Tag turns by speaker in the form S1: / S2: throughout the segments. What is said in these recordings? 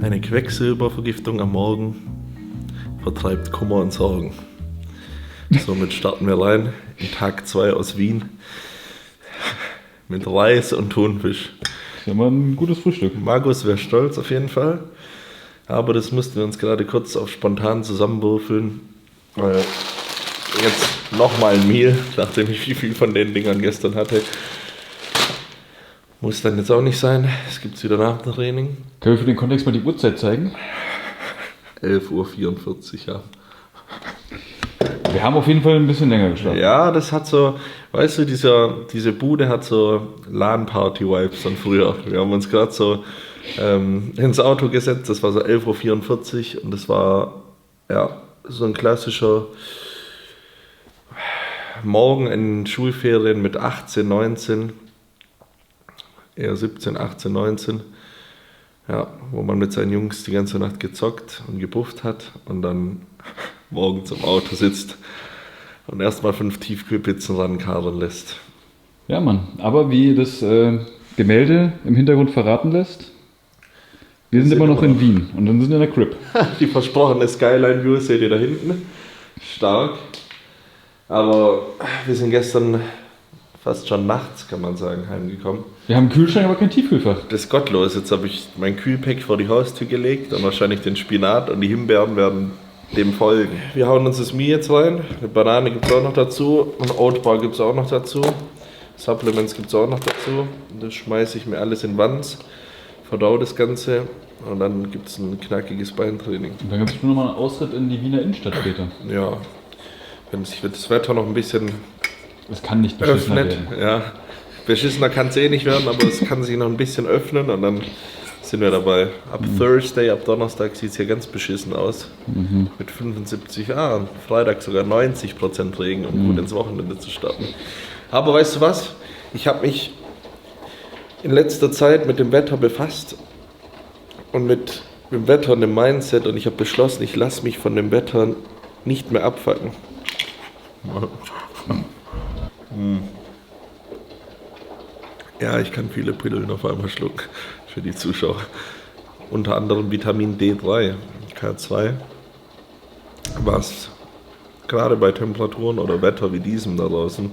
S1: Eine Quecksilbervergiftung am Morgen vertreibt Kummer und Sorgen. Somit starten wir rein in Tag 2 aus Wien mit Reis und Thunfisch.
S2: Das ist ja mal ein gutes Frühstück.
S1: Markus wäre stolz auf jeden Fall, aber das mussten wir uns gerade kurz auf spontan zusammenwürfeln. Jetzt nochmal ein Meal, nachdem ich wie viel von den Dingern gestern hatte. Muss dann jetzt auch nicht sein. Es gibt es wieder nach dem Training.
S2: Können wir für den Kontext mal die Uhrzeit zeigen?
S1: 11:44 Uhr, ja.
S2: Wir haben auf jeden Fall ein bisschen länger geschlafen.
S1: Ja, das hat so, weißt du, diese Bude hat so LAN-Party-Vibes von früher. Wir haben uns gerade so ins Auto gesetzt, das war so 11:44 Uhr und das war ja so ein klassischer Morgen in Schulferien mit 18, 19, eher 17, 18, 19. Ja, wo man mit seinen Jungs die ganze Nacht gezockt und gebufft hat und dann morgens im Auto sitzt und erstmal 5 Tiefkühlpizzen rankarren lässt.
S2: Ja, Mann. Aber wie das Gemälde im Hintergrund verraten lässt, wir sind immer noch in Wien und dann sind wir in der Crib.
S1: Die versprochene Skyline-View seht ihr da hinten. Stark. Aber wir sind gestern fast schon nachts, kann man sagen, heimgekommen.
S2: Wir haben einen Kühlschrank, aber kein Tiefkühlfach.
S1: Das ist gottlos. Jetzt habe ich mein Kühlpack vor die Haustür gelegt und wahrscheinlich den Spinat und die Himbeeren werden dem folgen. Wir hauen uns das Mie jetzt rein. Eine Banane gibt es auch noch dazu. Ein Oatbar gibt es auch noch dazu. Supplements gibt es auch noch dazu. Und das schmeiße ich mir alles in Wanz, verdau das Ganze und dann gibt es ein knackiges Beintraining.
S2: Und dann gibt es nur noch mal einen Ausritt in die Wiener Innenstadt später.
S1: Ja, wenn sich das Wetter noch ein bisschen
S2: Es kann nicht beschissener werden.
S1: Ja, beschissener kann es eh nicht werden, aber es kann sich noch ein bisschen öffnen und dann sind wir dabei. Ab Thursday, ab Donnerstag sieht es hier ganz beschissen aus. Mit 75, Freitag sogar 90% Regen, um gut ins Wochenende zu starten. Aber weißt du was? Ich habe mich in letzter Zeit mit dem Wetter befasst und mit dem Wetter und dem Mindset und ich habe beschlossen, ich lasse mich von dem Wetter nicht mehr abfangen. Ja, ich kann viele Pillen auf einmal schlucken für die Zuschauer. Unter anderem Vitamin D3, K2, was gerade bei Temperaturen oder Wetter wie diesem da draußen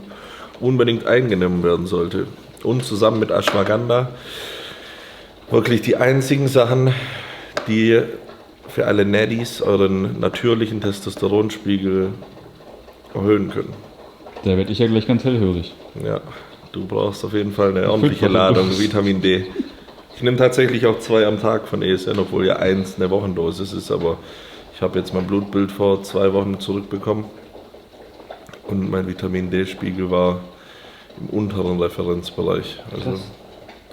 S1: unbedingt eingenommen werden sollte. Und zusammen mit Ashwagandha wirklich die einzigen Sachen, die für alle Naddies euren natürlichen Testosteronspiegel erhöhen können.
S2: Da werde ich ja gleich ganz hellhörig.
S1: Ja, du brauchst auf jeden Fall eine ordentliche Ladung Vitamin D. Ich nehme tatsächlich auch 2 am Tag von ESN, obwohl ja 1 eine Wochendosis ist, aber ich habe jetzt mein Blutbild vor 2 Wochen zurückbekommen und mein Vitamin D-Spiegel war im unteren Referenzbereich. Also,
S2: krass.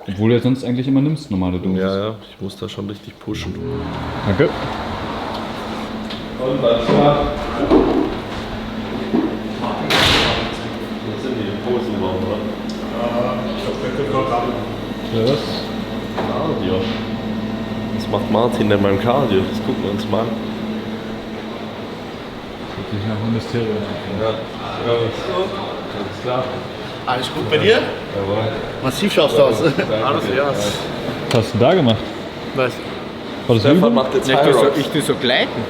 S2: Obwohl du ja sonst eigentlich immer nimmst, normale Dosis.
S1: ja, ich muss da schon richtig pushen.
S2: Danke.
S1: Und was war? Jetzt sind die Posen warm, oder?
S3: Ich glaube, der Körper kann.
S2: Was?
S1: Cardio. Was macht Martin denn beim Cardio? Das gucken wir uns mal an.
S2: Das ist nach einem Mysterium.
S1: Ja, alles klar.
S3: Alles gut bei dir?
S1: Jawohl.
S3: Massiv schaust du aus.
S1: Alles, ja.
S2: Was hast du da gemacht?
S3: Was?
S2: War das
S1: Stefan
S2: Übung?
S1: macht jetzt
S3: Ich
S1: High Rocks.
S3: tue so gleiten.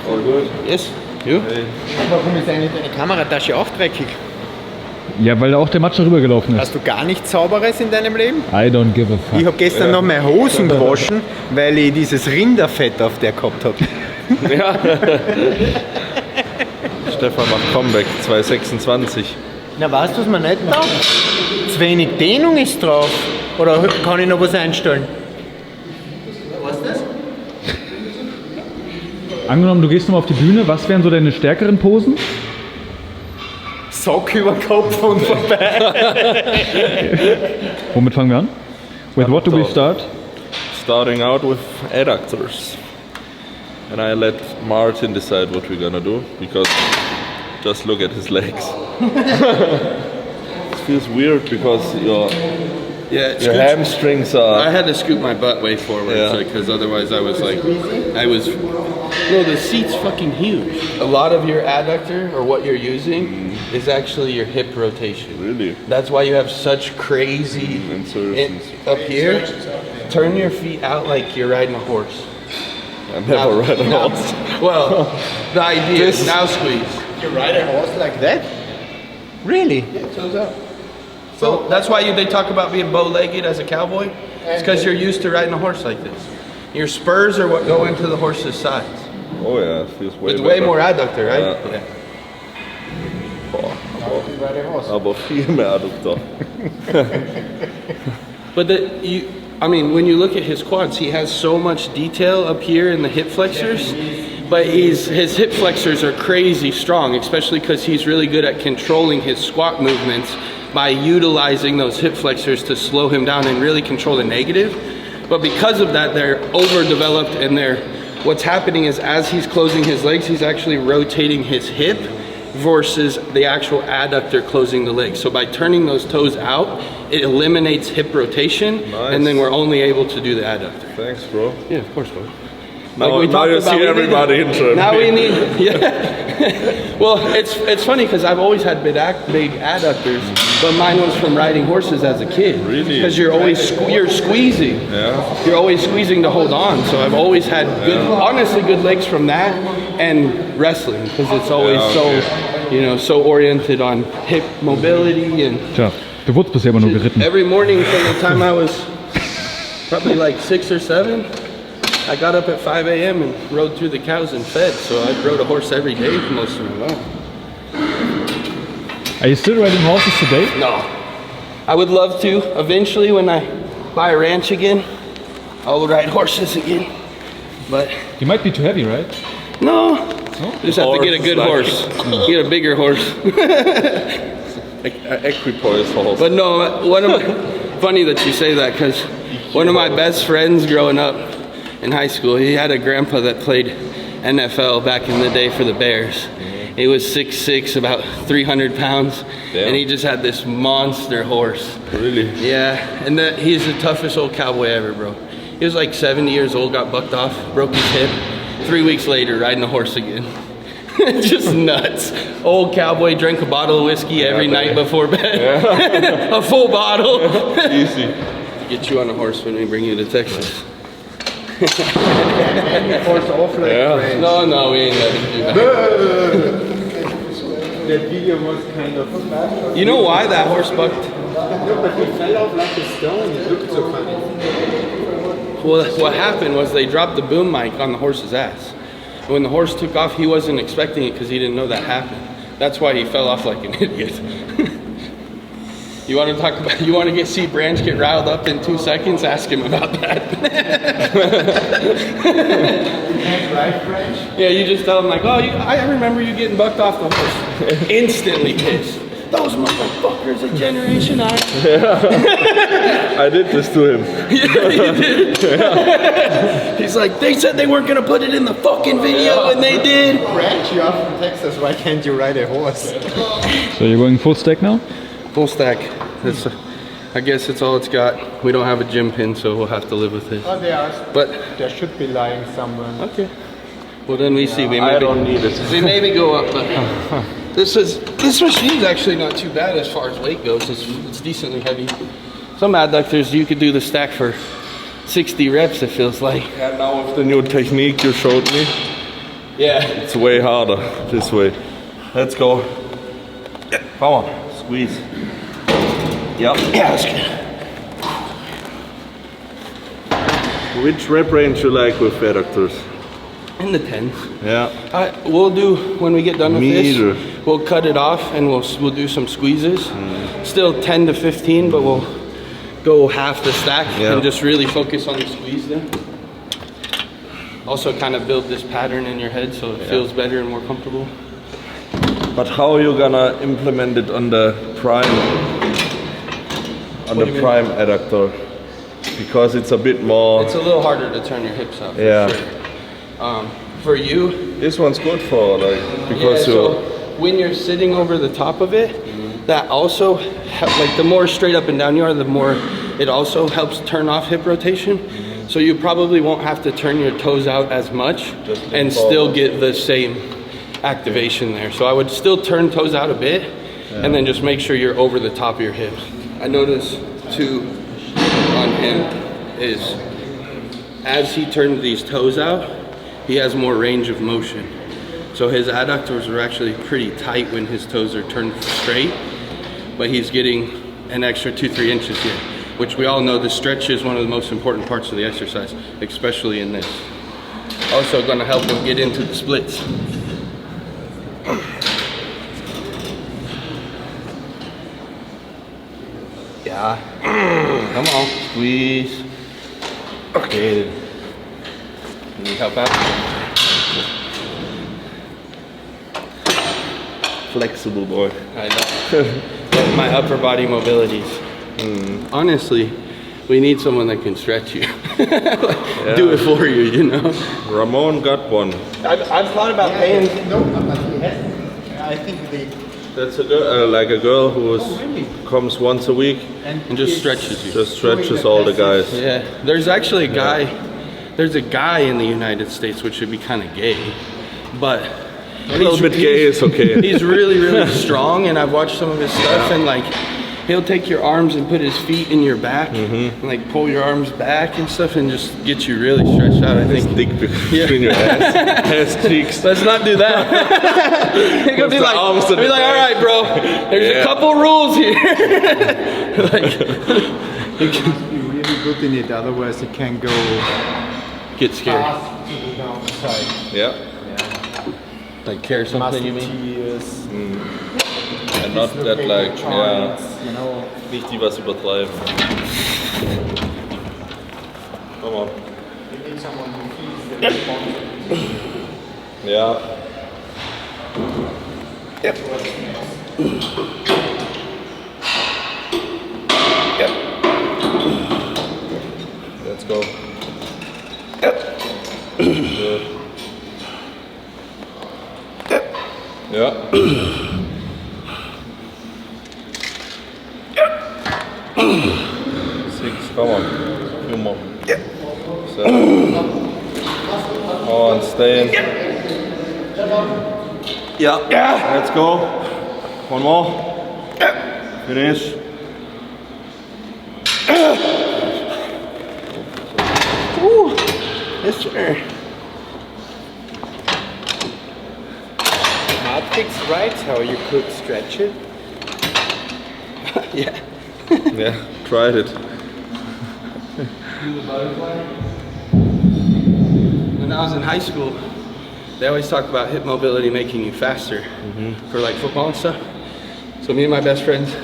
S1: All gut.
S3: Yes? Ja. Warum ist eigentlich deine Kameratasche auch dreckig?
S2: Ja, weil da auch der Matsch rübergelaufen ist.
S3: Hast du gar nichts Sauberes in deinem Leben?
S2: I don't give a fuck.
S3: Ich habe gestern noch meine Hosen gewaschen, weil ich dieses Rinderfett auf der gehabt habe.
S1: Ja. Stefan macht Comeback 226.
S3: Na, weißt du, was man nicht taugt? Zu wenig Dehnung ist drauf. Oder kann ich noch was einstellen? Was ist das?
S2: Angenommen, du gehst nochmal auf die Bühne, was wären so deine stärkeren Posen?
S3: Sock über den Kopf und vorbei.
S2: Womit fangen wir an? With what do we start?
S1: Starting out with adductors. And I let Martin decide what we're gonna do, because just look at his legs. It feels weird because
S4: Yeah,
S1: Your hamstrings are.
S4: I had to scoot my butt way forward because otherwise I was no, the seat's fucking huge. A lot of your adductor or what you're using is actually your hip rotation.
S1: Really?
S4: That's why you have such crazy
S1: insertions.
S4: Up here, turn your feet out like you're riding a horse.
S1: I never ride a horse.
S4: Well, the idea is now squeeze.
S3: You ride a horse like that? Really?
S4: Yeah, toes out. So that's why they talk about being bow-legged as a cowboy. It's because you're used to riding a horse like this. Your spurs are what go into the horse's sides.
S1: Oh yeah, it feels way
S4: It's
S1: better.
S4: way more adductor, right?
S1: Yeah. Aber viel mehr Adduktor.
S4: But I mean, when you look at his quads, he has so much detail up here in the hip flexors, but his hip flexors are crazy strong, especially because he's really good at controlling his squat movements by utilizing those hip flexors to slow him down and really control the negative. But because of that, they're overdeveloped, and what's happening is as he's closing his legs, he's actually rotating his hip versus the actual adductor closing the legs. So by turning those toes out, it eliminates hip rotation, and then we're only able to do the adductor.
S1: Thanks, bro.
S4: Yeah, of course, bro.
S1: Now you see everybody into it.
S4: Now we need, Well, it's funny because I've always had big adductors, but mine was from riding horses as a kid.
S1: Really?
S4: Because you're squeezing.
S1: Yeah.
S4: You're always squeezing to hold on. So I've always had honestly good legs from that and wrestling because it's always so oriented on hip mobility and.
S2: Tja, du wurdest bisher immer nur geritten.
S4: Every morning from the time I was probably like 6 or 7. I got up at 5 a.m. and rode through the cows and fed, so I rode a horse every day for most of my life.
S2: Are you still riding horses today?
S4: No. I would love to. Eventually, when I buy a ranch again, I'll ride horses again. But
S2: You might be too heavy, right?
S4: no. Just have to get a good horse. Get a bigger horse.
S1: Equipoise horse.
S4: But no, funny that you say that, because one of my best friends growing up in high school, he had a grandpa that played NFL back in the day for the Bears. He was 6'6", about 300 pounds, and he just had this monster horse.
S1: Really?
S4: Yeah, and he's the toughest old cowboy ever, bro. He was like 70 years old, got bucked off, broke his hip. 3 weeks later, riding a horse again. Just nuts. Old cowboy, drank a bottle of whiskey every night before bed. Yeah. A full bottle.
S1: Easy.
S4: Get you on a horse when we bring you to Texas. No, we ain't letting you do that.
S3: That video was kind of.
S4: You know why that horse bucked?
S3: No, but he fell off like a stone. It looked so funny.
S4: Well, what happened was they dropped the boom mic on the horse's ass. When the horse took off, he wasn't expecting it because he didn't know that happened. That's why he fell off like an idiot. You want to see Branch get riled up in 2 seconds? Ask him about that.
S3: Right, Branch?
S4: Yeah, you just tell him like, I remember you getting bucked off the horse. Instantly pissed. Those motherfuckers of Generation I.
S1: I did this to him.
S4: Yeah, you did. He's like, they said they weren't gonna put it in the fucking video, and they did.
S3: Branch, you are from Texas. Why can't you ride a horse?
S2: So you're going full stack now?
S4: Full stack. I guess it's all it's got. We don't have a gym pin, so we'll have to live with it.
S3: Oh, there should be lying somewhere.
S4: Okay. Well, then we see.
S1: I don't need it.
S4: We maybe go up, but this machine's actually not too bad as far as weight goes. It's decently heavy. Some adductors you could do the stack for 60 reps. It feels like.
S1: Yeah, now with the new technique you showed me,
S4: Yeah.
S1: it's way harder this way. Let's go. Yeah, come on, squeeze. Yep.
S4: Yeah, that's good.
S1: Which rep range you like with adductors?
S4: In the 10s.
S1: Yeah.
S4: We'll do, when we get done with
S1: Meter.
S4: this, we'll cut it off and we'll do some squeezes. Still 10 to 15, but we'll go half the stack and just really focus on the squeeze then. Also kind of build this pattern in your head so it feels better and more comfortable.
S1: But how are you gonna implement it on the prime? On the prime adductor? Because it's a bit more.
S4: It's a little harder to turn your hips up.
S1: Yeah.
S4: For sure. For you,
S1: This one's good for because
S4: so when you're sitting over the top of it, that also like the more straight up and down you are, the more it also helps turn off hip rotation. So you probably won't have to turn your toes out as much and still get the same activation there. So I would still turn toes out a bit and then just make sure you're over the top of your hips. I notice too on him is as he turns these toes out, he has more range of motion. So his adductors are actually pretty tight when his toes are turned straight, but he's getting an extra 2-3 inches here, which we all know the stretch is one of the most important parts of the exercise, especially in this. Also gonna help him get into the splits. Yeah, come on, squeeze. Okay. Need help out?
S1: Flexible boy.
S4: I know. My upper body mobilities. Honestly, we need someone that can stretch you. Do it for you, you know?
S1: Ramon got one.
S4: I've thought about paying.
S3: No, but he hasn't. I think they.
S1: That's a girl, like a girl who comes once a week
S4: And just stretches you.
S1: just stretches all the guys.
S4: Yeah, there's actually a guy. There's a guy in the United States, which should be kind of gay, but
S1: A little bit gay is okay.
S4: He's really, really strong, and I've watched some of his stuff, and like he'll take your arms and put his feet in your back, and like pull your arms back and stuff, and just get you really stretched out. I think.
S1: Dick between your ass cheeks.
S4: Let's not do that. He'll be like, all right, bro. There's a couple rules here. Like,
S3: Be really good in it, otherwise it can go
S4: get scared.
S3: fast to the downside.
S1: Yeah.
S4: Like care something, you mean?
S3: Muscle
S1: And not that like, ja,
S3: you know.
S1: nicht die was übertreiben. Come on.
S3: You need someone who feels the responsibility.
S1: Yeah.
S4: Yep. Yep.
S1: Let's go.
S4: Yep.
S1: Good. Yeah. 6, come on. Few more. 7. On, stay in. Yeah. Let's go. One more. Finish.
S4: Yes, sir.
S3: Matrix right, how you could stretch it.
S4: Yeah.
S1: Yeah, tried it.
S4: When I was in high school, they always talk about hip mobility making you faster for like football and stuff. So me and my best friends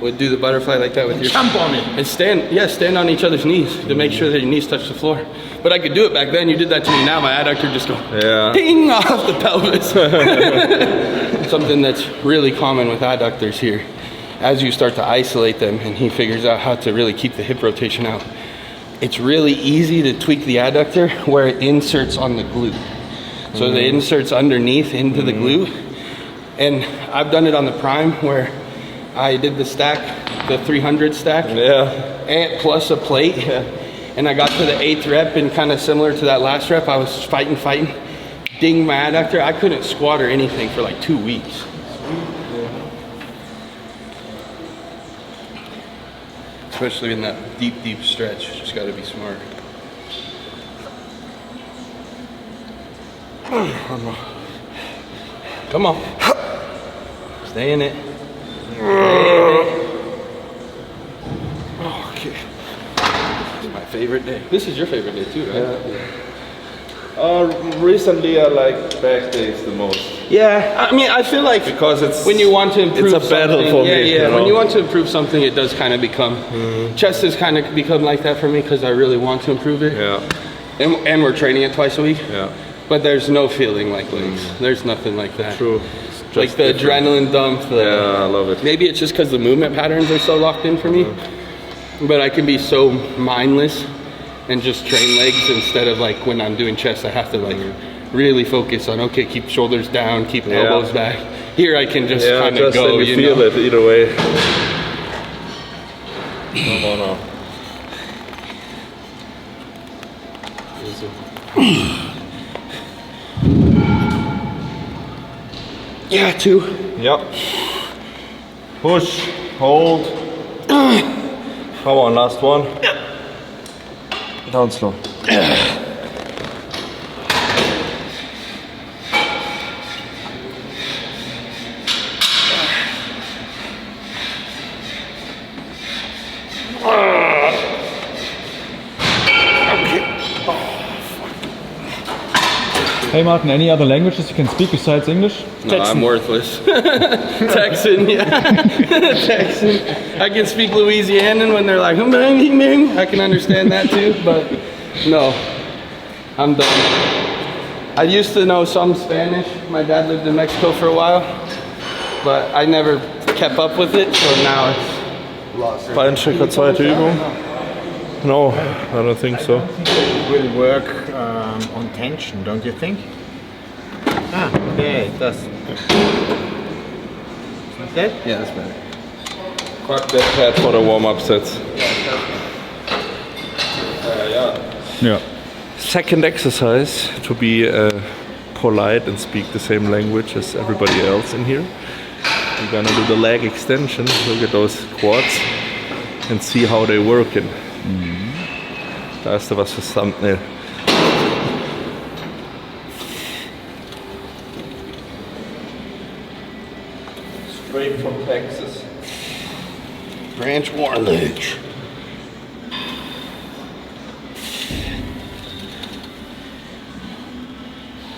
S4: would do the butterfly like that with your
S3: Jump on it.
S4: and stand on each other's knees to make sure that your knees touch the floor. But I could do it back then. You did that to me now. My adductor just go ping off the pelvis. Something that's really common with adductors here. As you start to isolate them and he figures out how to really keep the hip rotation out, it's really easy to tweak the adductor where it inserts on the glute. So the inserts underneath into the glute. And I've done it on the prime where I did the stack, the 300 stack, and plus a plate. And I got to the 8th rep, and kind of similar to that last rep, I was fighting, ding my adductor. I couldn't squat or anything for like 2 weeks. Especially in that deep stretch, just got to be smart. Come on. Stay in it. Oh, okay. This is my favorite day. This is your favorite day too, right?
S1: Recently I like back days the most.
S4: Yeah, I mean, I feel like
S1: Because it's
S4: when you want to improve
S1: it's a battle
S4: something,
S1: for me.
S4: yeah.
S1: You know?
S4: When you want to improve something, it does kind of become. Chest has kind of become like that for me because I really want to improve it.
S1: Yeah.
S4: And we're training it twice a week.
S1: Yeah.
S4: But there's no feeling like legs. There's nothing like that.
S1: True.
S4: Like the adrenaline dump.
S1: Yeah, I love it.
S4: Maybe it's just because the movement patterns are so locked in for me. But I can be so mindless and just train legs instead of like when I'm doing chest, I have to like really focus on, okay, keep shoulders down, keep elbows back. Here I can just kind of go,
S1: let me
S4: you
S1: feel
S4: know.
S1: it either way. No.
S4: Yeah, 2.
S1: Yep. Push, hold. Come on, last one. Down slow.
S2: Hey Martin, any other languages you can speak besides English?
S4: No, I'm worthless. Texan, yeah. Texan. I can speak Louisianan when they're like, I can understand that too, but no, I'm done. I used to know some Spanish. My dad lived in Mexico for a while, but I never kept up with it, so now it's lost.
S1: Beintraining, zweite Übung. No, I don't think so.
S3: It will work on tension, don't you think? Ah, yeah, it does. Like that?
S4: Yeah, that's better.
S1: Quack that pad for the warm-up sets.
S2: Yeah.
S1: Second exercise, to be polite and speak the same language as everybody else in here. We're gonna do the leg extension, look at those quads and see how they working. Da ist da was fürs Thumbnail. Straight from Texas.
S4: Branch Warledge.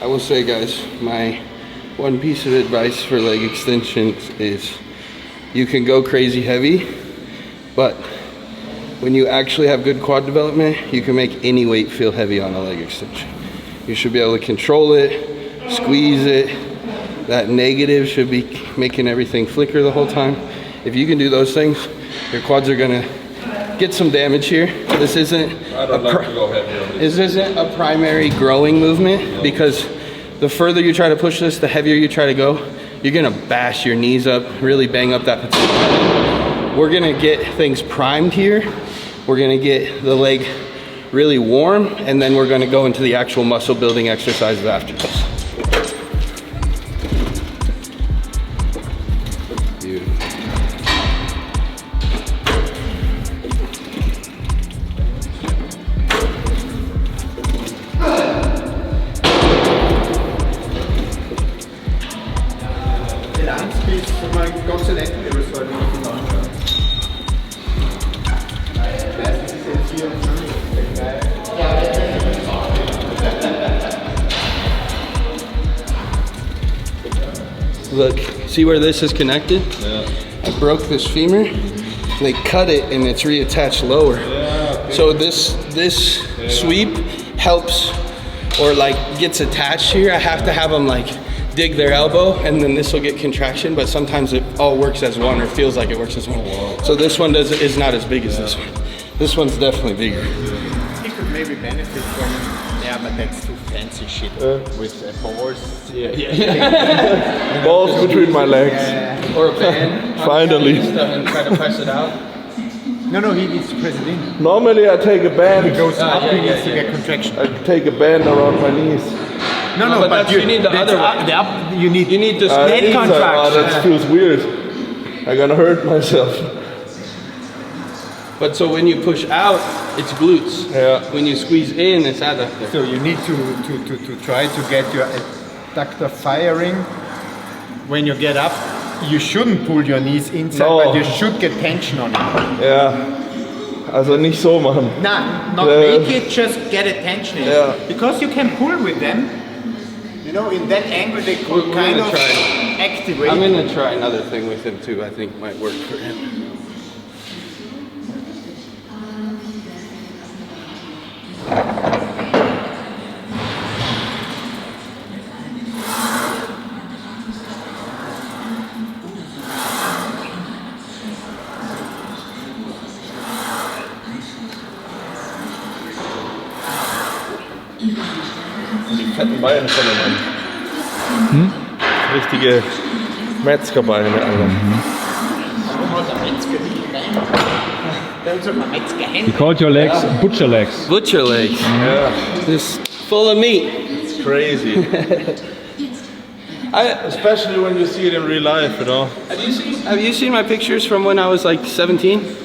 S4: I will say, guys, my one piece of advice for leg extensions is you can go crazy heavy, but when you actually have good quad development, you can make any weight feel heavy on a leg extension. You should be able to control it, squeeze it. That negative should be making everything flicker the whole time. If you can do those things, your quads are gonna get some damage here. This isn't a primary growing movement, because the further you try to push this, the heavier you try to go, you're gonna bash your knees up, really bang up that patella. We're gonna get things primed here. We're gonna get the leg really warm, and then we're gonna go into the actual muscle building exercises after this. Look, see where this is connected?
S1: Yeah.
S4: I broke this femur. They cut it and it's reattached lower.
S1: Yeah, okay.
S4: So this sweep helps, or like gets attached here. I have to have them like dig their elbow, and then this will get contraction, but sometimes it all works as one, or feels like it works as one.
S1: Oh, wow.
S4: So this one is not as big as this one. This one's definitely bigger.
S3: You could maybe benefit from, yeah, but that's too fancy shit with balls. Yeah.
S1: Balls between my legs.
S4: Or a band.
S1: Finally.
S4: And try to press it out.
S3: No, he needs to press it in.
S1: Normally I take a band.
S3: He goes up, he needs to
S4: yeah.
S3: get contraction.
S1: I take a band around my knees.
S3: No,
S4: but you need the other one.
S3: You need
S4: the
S3: head contraction.
S1: That feels weird. I'm gonna hurt myself.
S4: But so when you push out, it's glutes.
S1: Yeah.
S4: When you squeeze in, it's adductor.
S3: So you need to try to get your adductor firing. When you get up, you shouldn't pull your knees inside,
S1: No.
S3: but you should get tension on it.
S1: Ja. Also nicht so machen.
S3: Nah, not make it, just get a tension in.
S1: Yeah.
S3: Because you can pull with them. You know, in that angle they could
S4: We're
S3: kind
S4: gonna
S3: of
S4: try.
S3: activate.
S4: I'm gonna try another thing with him too. I think might work for him.
S1: Die fetten Beine von dem Mann. Richtige Metzgerbeine, Alter.
S3: Warum hat der Metzger nicht rein?
S2: You called your legs butcher legs.
S4: Butcher legs.
S1: Yeah,
S4: Just full of meat.
S1: it's crazy. Especially when you see it in real life, you know.
S4: Have you seen my pictures from when I was like 17?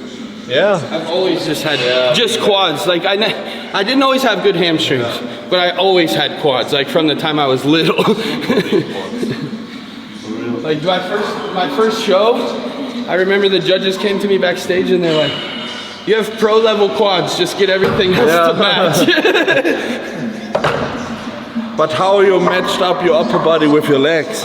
S1: Yeah.
S4: I've always just had just quads. Like I didn't always have good hamstrings, but I always had quads. Like from the time I was little. Like my first show, I remember the judges came to me backstage and they're like, "You have pro level quads. Just get everything else to match."
S1: But how you matched up your upper body with your legs?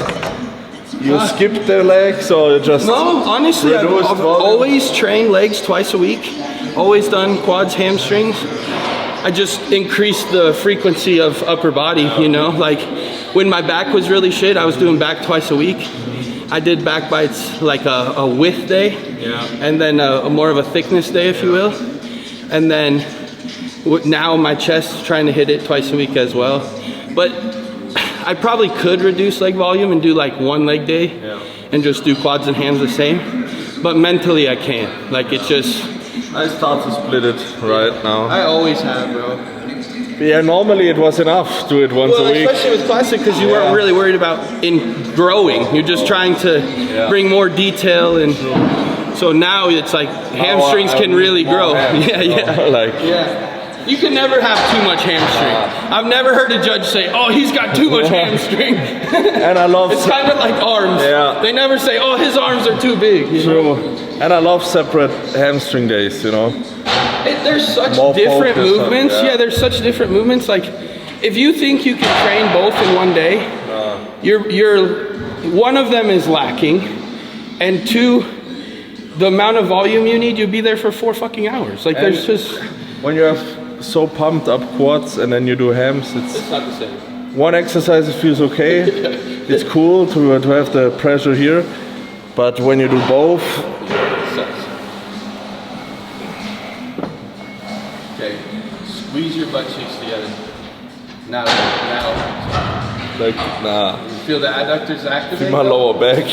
S1: You skipped the legs or just...
S4: No, honestly, I've always trained legs twice a week. Always done quads, hamstrings. I just increased the frequency of upper body, you know? Like when my back was really shit, I was doing back twice a week. I did back bites like a width day, and then a more of a thickness day, if you will. And then now my chest, trying to hit it twice a week as well. But I probably could reduce leg volume and do like one leg day and just do quads and hams the same. But mentally I can't. Like it's just...
S1: I start to split it right now.
S4: I always have, bro.
S1: Yeah, normally it was enough. Do it once a week.
S4: Especially with classic because you weren't really worried about in growing. You're just trying to bring more detail and... So now it's like hamstrings can really grow. You can never have too much hamstring. I've never heard a judge say, "Oh, he's got too much hamstring."
S1: And I love...
S4: It's kind of like arms.
S1: Yeah.
S4: They never say, "Oh, his arms are too big."
S1: True. And I love separate hamstring days, you know.
S4: There's such
S1: More
S4: different
S1: focus on-
S4: movements. Yeah, there's such different movements. Like, if you think you can train both in one day, you're one of them is lacking, and two, the amount of volume you need, you'll be there for 4 fucking hours. Like, there's just...
S1: When you have so pumped up quads and then you do hams,
S4: It's not the same.
S1: one exercise it feels okay. It's cool to have the pressure here, but when you do both,
S4: Sucks. Okay, squeeze your butt cheeks together. Now.
S1: like, nah,
S4: Feel the adductors activate?
S1: my lower back.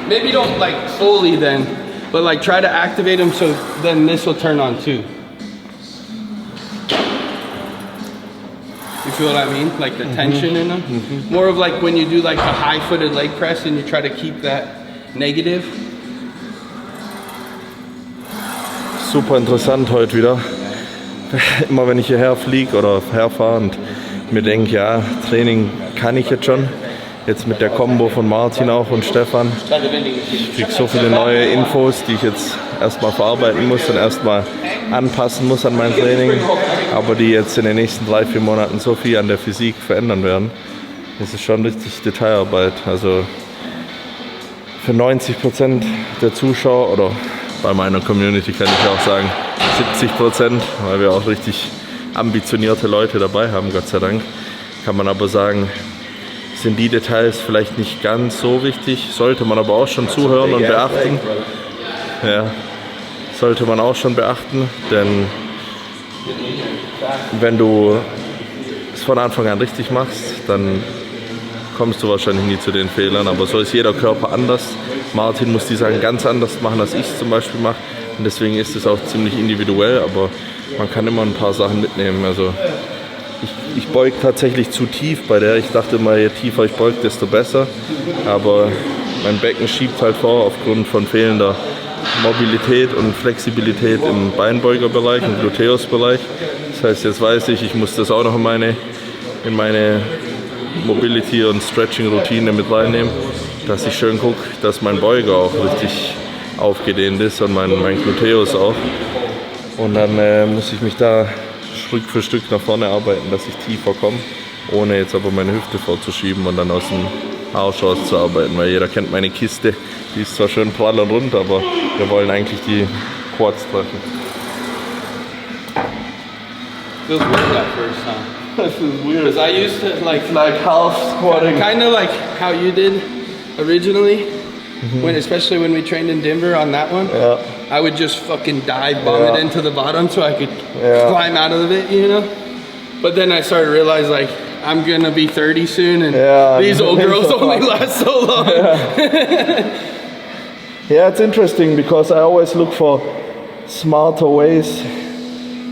S4: Maybe don't like fully then, but like try to activate them so then this will turn on too. You feel what I mean? Like the tension in them? More of like when you do like a high-footed leg press and you try to keep that negative.
S1: Super interessant heute wieder. Immer wenn ich hierher fliege oder herfahre und mir denke, ja, Training kann ich jetzt schon. Jetzt mit der Kombo von Martin auch und Stefan. Ich kriege so viele neue Infos, die ich jetzt erstmal verarbeiten muss und erstmal anpassen muss an mein Training. Aber die jetzt in den nächsten 3-4 Monaten so viel an der Physik verändern werden. Das ist schon richtig Detailarbeit. Also für 90% der Zuschauer oder bei meiner Community kann ich auch sagen 70%, weil wir auch richtig ambitionierte Leute dabei haben, Gott sei Dank. Kann man aber sagen, sind die Details vielleicht nicht ganz so wichtig, sollte man aber auch schon zuhören und beachten. Ja, sollte man auch schon beachten, denn wenn du es von Anfang an richtig machst, dann kommst du wahrscheinlich nie zu den Fehlern, aber so ist jeder Körper anders. Martin muss die Sachen ganz anders machen, als ich es zum Beispiel mache, und deswegen ist es auch ziemlich individuell, aber man kann immer ein paar Sachen mitnehmen. Also ich beug tatsächlich zu tief bei der. Ich dachte immer, je tiefer ich beug, desto besser. Aber mein Becken schiebt halt vor aufgrund von fehlender Mobilität und Flexibilität im Beinbeugerbereich, im Gluteusbereich. Das heißt, jetzt weiß ich muss das auch noch in meine Mobility- und Stretching-Routine mit reinnehmen, dass ich schön gucke, dass mein Beuger auch richtig aufgedehnt ist und mein Gluteus auch. Und dann muss ich mich da Stück für Stück nach vorne arbeiten, dass ich tiefer komme, ohne jetzt aber meine Hüfte vorzuschieben und dann aus dem Arsch auszuarbeiten, weil jeder kennt meine Kiste, die ist zwar schön prall und rund, aber wir wollen eigentlich die Quads treffen.
S4: Feels weird at first, huh?
S1: Das ist weird.
S4: Because I used to like
S1: half squatting.
S4: kind of like how you did originally, especially when we trained in Denver on that one.
S1: Yeah.
S4: I would just fucking dive bomb it into the bottom so I could
S1: Yeah.
S4: climb out of it, you know? But then I started to realize like I'm gonna be 30 soon and these old girls only last so long.
S1: Yeah, it's interesting because I always look for smarter ways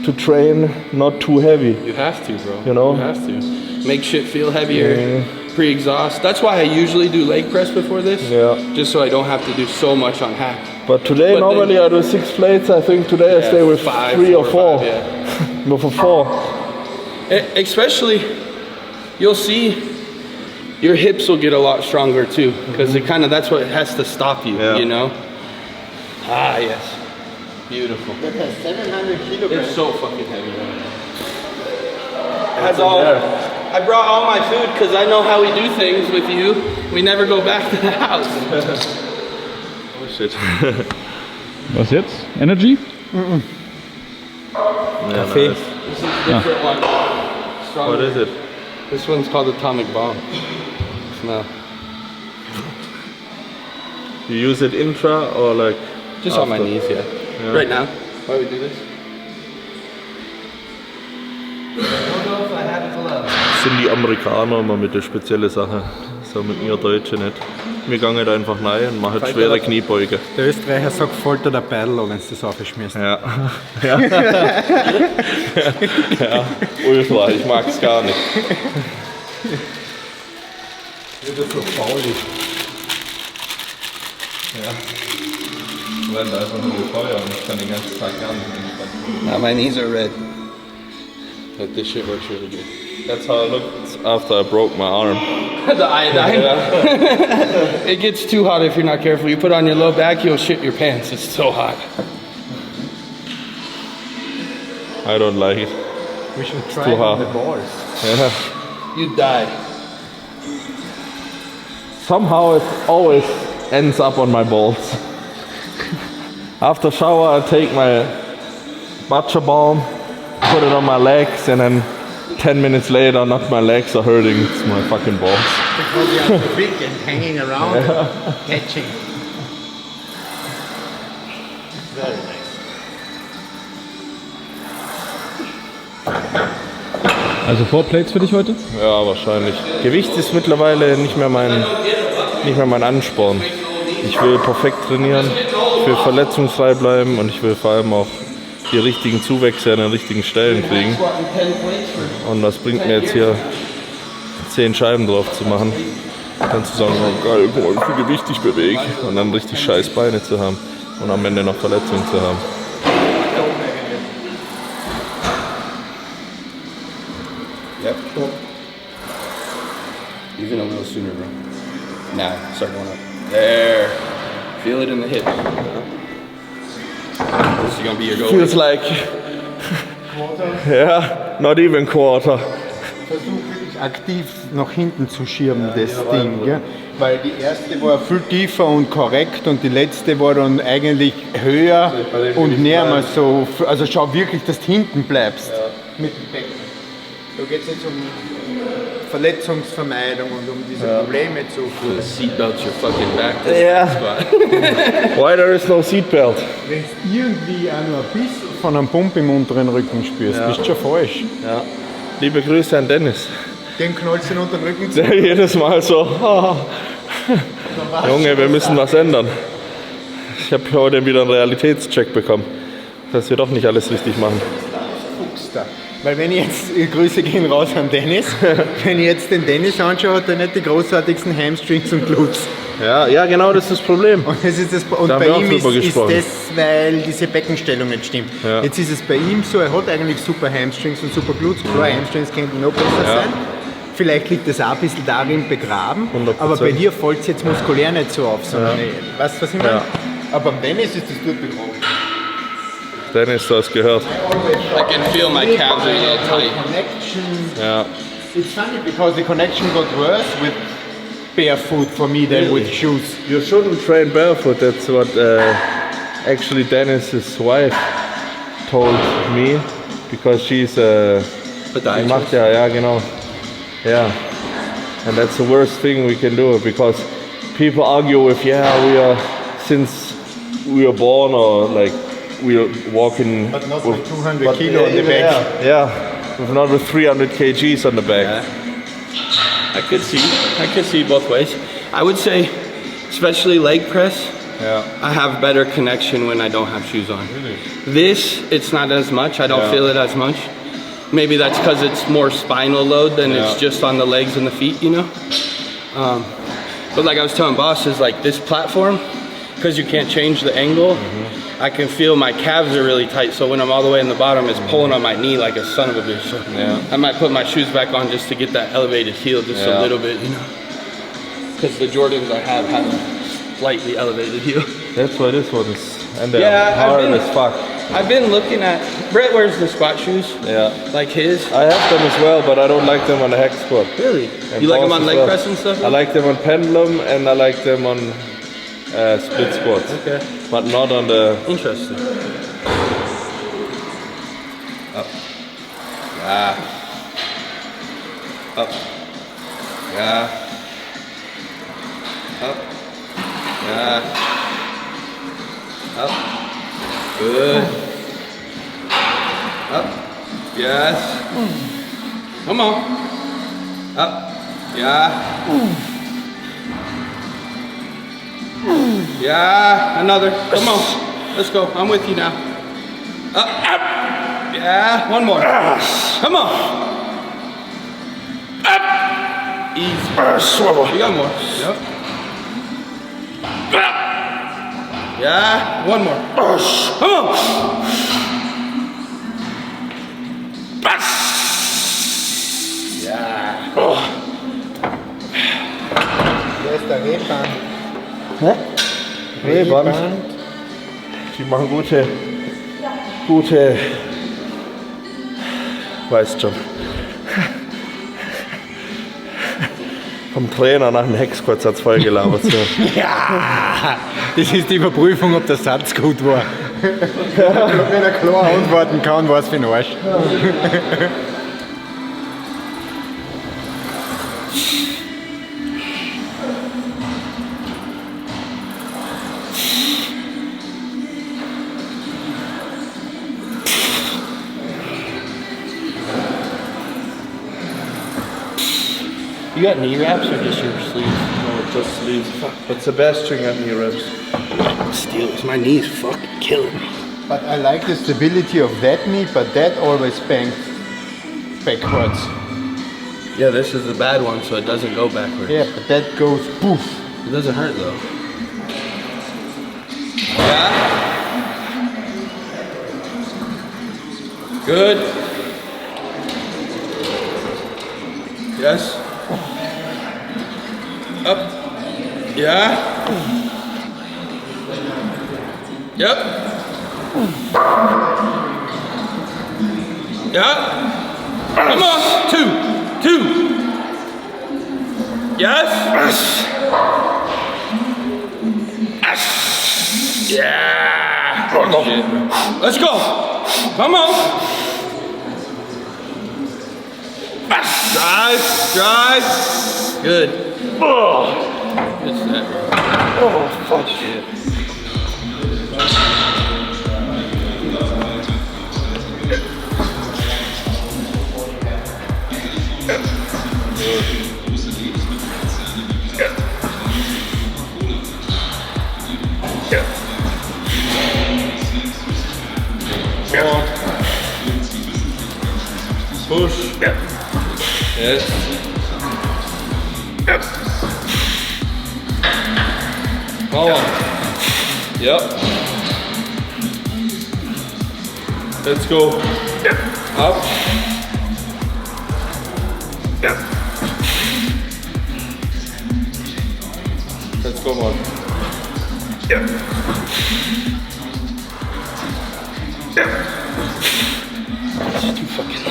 S1: to train, not too heavy.
S4: You have to, bro.
S1: You know?
S4: You have to. Make shit feel heavier, pre-exhaust. That's why I usually do leg press before this.
S1: Yeah.
S4: Just so I don't have to do so much on hack.
S1: But today,
S4: But
S1: normally I do 6 plates. I think today I stay with
S4: 5,
S1: 3 or 4.
S4: Yeah.
S1: But for 4.
S4: Especially, you'll see your hips will get a lot stronger too, because it kind of, that's what has to stop you, you know? Ah, yes. Beautiful.
S3: That has 700 kilograms.
S4: It's so fucking heavy. Has all, I brought all my food because I know how we do things with you. We never go back to the house.
S1: Oh shit.
S2: Was jetzt? Energy?
S1: Kaffee.
S4: This is a different one. Stronger.
S1: What is it?
S4: This one's called Atomic Bomb. Smell.
S1: You use it intra or like?
S4: Just on my knees, yeah. Right now. Why we do this?
S1: Das sind die Amerikaner immer mit der speziellen Sache. So mit mir Deutsche nicht. Wir gehen halt einfach rein und machen schwere Kniebeuge.
S3: Der Österreicher sagt Folter der Beidel, wenn du das aufschmierst.
S1: Ja. Ja. Ja. Ultra, ich mag es gar nicht.
S3: Das ist so faulig.
S1: Ja. Ich werde einfach nur Feuer und ich kann den ganzen Tag gar nicht entspannen.
S4: Now my knees are red. But this shit works really good.
S1: That's how I looked after I broke my arm.
S4: The iodine. It gets too hot if you're not careful. You put on your low back, you'll shit your pants. It's so hot.
S1: I don't like it.
S3: We should try
S1: too
S3: it
S1: hard.
S3: on the balls.
S1: Yeah.
S4: You die.
S1: Somehow it always ends up on my balls. After shower I take my matcha balm, put it on my legs, and then 10 minutes later not my legs are hurting, it's my fucking balls.
S3: Because they are so big and hanging around and catching. Very nice.
S2: Also 4 Plates für dich heute?
S1: Ja, wahrscheinlich. Gewicht ist mittlerweile nicht mehr mein Ansporn. Ich will perfekt trainieren, ich will verletzungsfrei bleiben und ich will vor allem auch die richtigen Zuwächse an den richtigen Stellen kriegen. Und das bringt mir jetzt hier 10 Scheiben drauf zu machen. Dann zu sagen, oh geil, guck mal, wie viel Gewicht ich bewege. Und dann richtig scheiß Beine zu haben und am Ende noch Verletzungen zu haben.
S4: Yep. Even a little sooner, bro. Now, start going up. There. Feel it in the hips. This is gonna be your goal.
S1: Feels like, yeah, not even quarter.
S3: Versuch wirklich aktiv nach hinten zu schieben, das Ding. Gell? Weil die erste war viel tiefer und korrekt und die letzte war dann eigentlich höher und näher mal so. Also schau wirklich, dass du hinten bleibst mit dem Becken. Da geht es jetzt um Verletzungsvermeidung und um diese Probleme zu.
S4: The seatbelt's your fucking back.
S1: Yeah.
S4: Spot.
S1: Why there is no seatbelt?
S3: Wenn du irgendwie auch nur ein bisschen von einem Pump im unteren Rücken spürst, bist du schon falsch.
S1: Ja. Liebe Grüße an Dennis.
S3: Den knallst du unter den Rücken zu.
S1: Der jedes Mal so, Junge, wir müssen was ändern. Ich habe heute wieder einen Realitätscheck bekommen, dass wir doch nicht alles richtig machen.
S3: Fuchs da. Weil wenn ich jetzt, Grüße gehen raus an Dennis, wenn ich jetzt den Dennis anschaue, hat er nicht die großartigsten Hamstrings und Glutes.
S1: Ja, genau, das ist das Problem.
S3: Und, das ist das, und
S1: Da haben
S3: bei
S1: wir auch
S3: ihm ist
S1: drüber
S3: das, weil diese Beckenstellung nicht stimmt.
S1: Ja.
S3: Jetzt ist es bei ihm so, er hat eigentlich super Hamstrings und super Glutes. Klar, Hamstrings könnten noch besser sein. Vielleicht liegt das auch ein bisschen darin begraben,
S1: 100%.
S3: aber bei dir fällt es jetzt muskulär nicht so auf, sondern weißt du, was ich meine? Aber beim Dennis ist das dort begraben.
S1: Dennis, du hast gehört.
S4: I can feel my calves are a little tight.
S3: Connection.
S1: Ja.
S3: It's funny because the connection got worse with barefoot for me than with shoes.
S1: You shouldn't train barefoot, that's what actually Dennis's wife told me, because she's die macht ja, genau. Yeah. And that's the worst thing we can do, because people argue with, since we are born or like we are walking
S3: But not
S1: with
S3: with 200 kilo on the back.
S1: Yeah, with not with 300 kgs on the back.
S4: Yeah. I could see both ways. I would say, especially leg press,
S1: Yeah.
S4: I have better connection when I don't have shoes on.
S1: Really?
S4: This, it's not as much. I don't feel it as much. Maybe that's because it's more spinal load than it's just on the legs and the feet, you know? But like I was telling boss, is like this platform, because you can't change the angle, I can feel my calves are really tight, so when I'm all the way in the bottom, it's pulling on my knee like a son of a bitch. So I might put my shoes back on just to get that elevated heel just a little bit, you know? Because the Jordans I have a slightly elevated heel.
S1: That's why this one is, and they're hard as fuck.
S4: I've been looking at, Brett wears the squat shoes, like his.
S1: I have them as well, but I don't like them on the hex squat.
S4: Really?
S1: And
S4: you like them
S1: pulse
S4: on
S1: as
S4: leg
S1: well.
S4: press and stuff?
S1: I like them on pendulum and I like them on split squats.
S4: Okay.
S1: But not on the...
S4: Interesting.
S1: Up. Yeah. Up. Yeah. Up. Yeah. Up. Good. Up. Yes. Come on. Up. Yeah. Yeah. Another. Come on. Let's go. I'm with you now. Up. Up. Yeah. One more. Come on. Up. Easy. Swivel. You got more. Yep. Up. Yeah, one more. Come on. Yeah.
S3: Wer ist der Reband?
S1: Hä? Reband. Die machen gute, weißt schon. Vom Trainer nach dem Hexquartz hat's voll gelabert. So.
S3: Ja, das ist die Überprüfung, ob der Satz gut war. Wenn er klar antworten kann, war es für den Arsch.
S4: You got knee wraps or just your sleeves?
S1: No, just sleeves. But Sebastian got knee wraps.
S4: Steelers, my knees fucking killing me.
S3: But I like the stability of that knee, but that always bangs backwards.
S4: Yeah, this is the bad one, so it doesn't go backwards.
S3: Yeah, but that goes poof.
S4: It doesn't hurt though. Yeah. Good. Yes. Up. Yeah. Yep. Yeah. Come on. Two. Yes. Yeah. Shit. Let's go. Come on. Drive. Good. Good set.
S1: Oh, fuck.
S4: Shit.
S1: Push. Yes. Power. Yep. Let's go. Up. Let's go, man.
S4: It's too fucking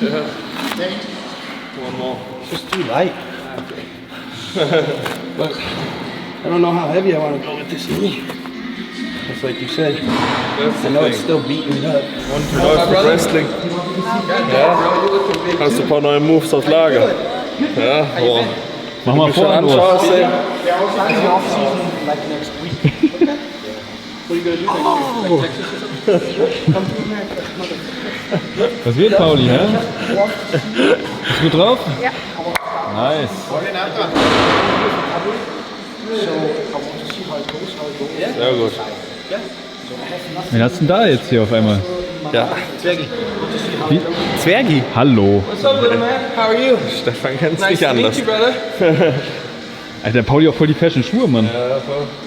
S1: Yeah. One more.
S4: It's just too light. But I don't know how heavy I want to go with this knee. Just like you said.
S1: That's
S4: I know it's still beating me up.
S1: Und du läufst mit Wrestling. Ja. Hast du ein paar neue Moves auf Lager. Ja, boah.
S2: Mach mal vor, Angebote.
S1: Anschaust, ey.
S2: Was wird, Pauli, hä? Bist du gut drauf? Ja. Nice.
S5: So I want to see
S1: Sehr gut.
S2: Wen hast du denn da jetzt hier auf einmal?
S1: Ja.
S2: Wie?
S3: Zwergi.
S2: Hallo.
S4: What's up, little man? How are you?
S1: Stefan kennt's
S4: Nice
S1: nicht
S4: to meet
S1: anders.
S4: you, brother.
S2: Alter, der Pauli auch voll die fashion Schuhe, Mann.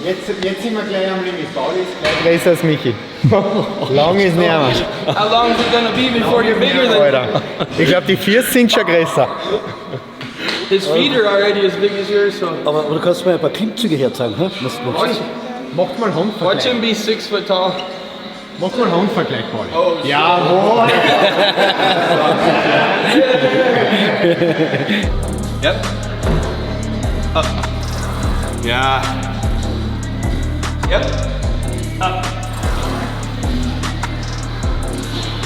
S3: Jetzt sind wir gleich am Limit. Pauli ist gleich größer als Michi. Lang ist nicht mehr.
S4: How long is it gonna be before you're bigger than
S3: Alter. Ich glaube, die Füße sind schon größer.
S4: his feet are already as big as yours? So
S5: Aber du kannst mir ein paar Klimmzüge herzeigen, hä? Was du machst.
S3: Macht mal
S4: watch
S3: Handvergleich.
S4: him be 6 foot tall.
S3: Macht mal Handvergleich, Pauli.
S4: Oh, shit.
S3: Jawohl.
S4: Yep. Up. Yeah. Yep. Up.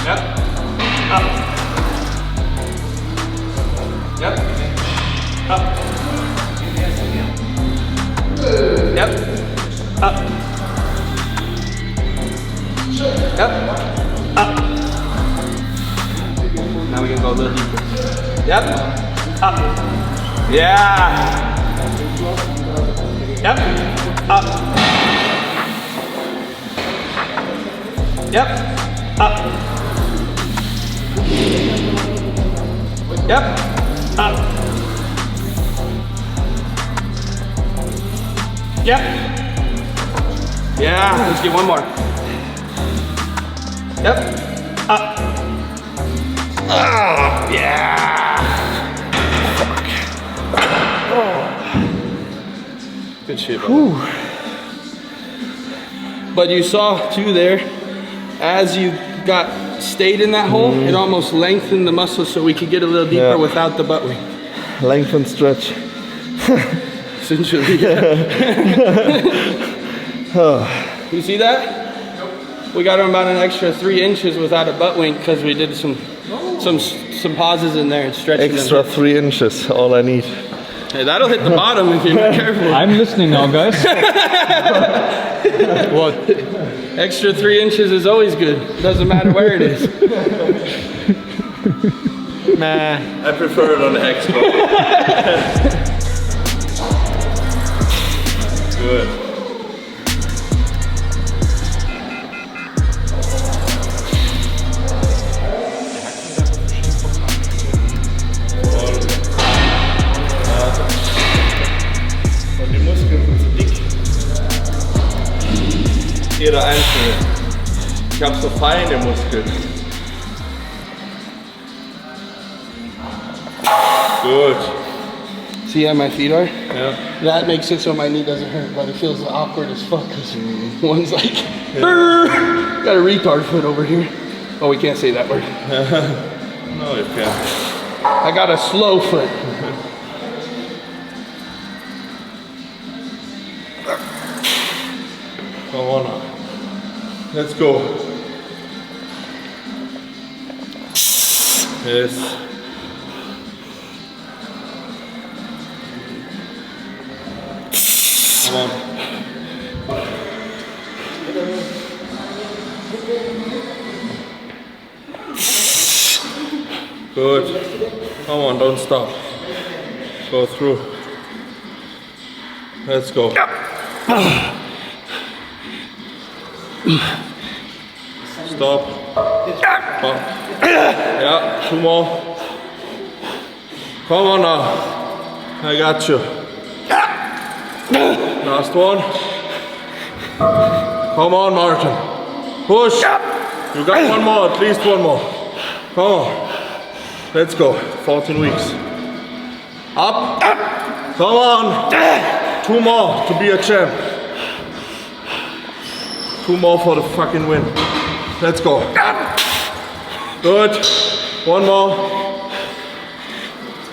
S4: Yep. Up. Yep. Up. Yep. Up. Yep. Up. Now we can go a little deeper. Yep. Up. Yeah. Yep. Up. Yep. Up. Yep. Up. Yep. Yeah. Let's get one more. Yep. Up. Oh, yeah. Fuck. Oh. Good shit, bro. But you saw too there, as you stayed in that hole, it almost lengthened the muscle so we could get a little deeper
S1: Yeah.
S4: without the butt wing.
S1: Length and stretch.
S4: Essentially. You see that? We got him about an extra 3 inches without a butt wing because we did some pauses in there and stretching.
S1: Extra
S4: them.
S1: 3 inches, all I need.
S4: Hey, that'll hit the bottom if you're not careful.
S2: I'm listening now, guys.
S4: What? Extra 3 inches is always good. Doesn't matter where it is.
S3: Nah.
S1: I prefer it on the extra. Good. Und die Muskeln sind so dick. Jeder einzelne. Ich habe so feine Muskeln. Good.
S4: See how my feet are?
S1: Yeah.
S4: That makes it so my knee doesn't hurt, but it feels awkward as fuck because one's like, got a retard foot over here. Oh, we can't say that word.
S1: No, you can't.
S4: I got a slow foot.
S1: Come on now. Let's go. Yes. Come on. Good. Come on, don't stop. Go through. Let's go. Stop. Stop. Yeah, 2 more. Come on now. I got you. Last one. Come on, Martin. Push. You got one more, at least one more. Come on. Let's go. 14 weeks. Up. Come on. 2 more to be a champ. 2 more for the fucking win. Let's go. Good. 1 more.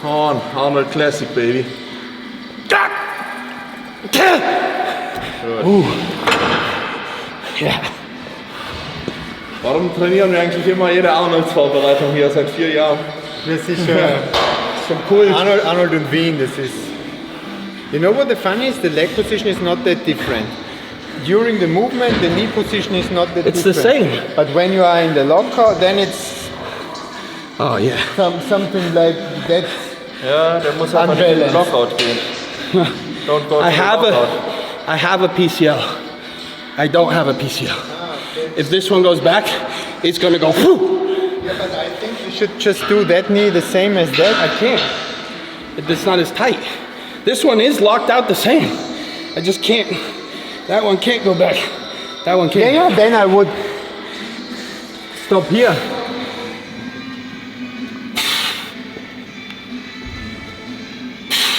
S1: Come on. Arnold Classic, baby. Good.
S4: Yeah.
S1: Warum trainieren wir eigentlich immer jede Arnolds-Vorbereitung hier seit 4 Jahren?
S3: Das ist schon cool. Arnold und Wien, das ist. You know what the fun is? The leg position is not that different. During the movement, the knee position is not that
S4: It's
S3: different.
S4: the same.
S3: But when you are in the locker, then it's
S4: Oh, yeah.
S3: something like that.
S1: Ja, der muss einfach nicht in den
S3: Unbalanced.
S1: Lockout gehen. Don't go to
S4: I
S1: the
S4: have
S1: lockout.
S4: I have a PCL. I don't have a PCL. If this one goes back, it's gonna go whoo.
S3: Yeah, but I think you should just do that knee the same as that.
S4: I can't. It's not as tight. This one is locked out the same. I just can't. That one can't go back. That one can't.
S3: Yeah, then I would stop here.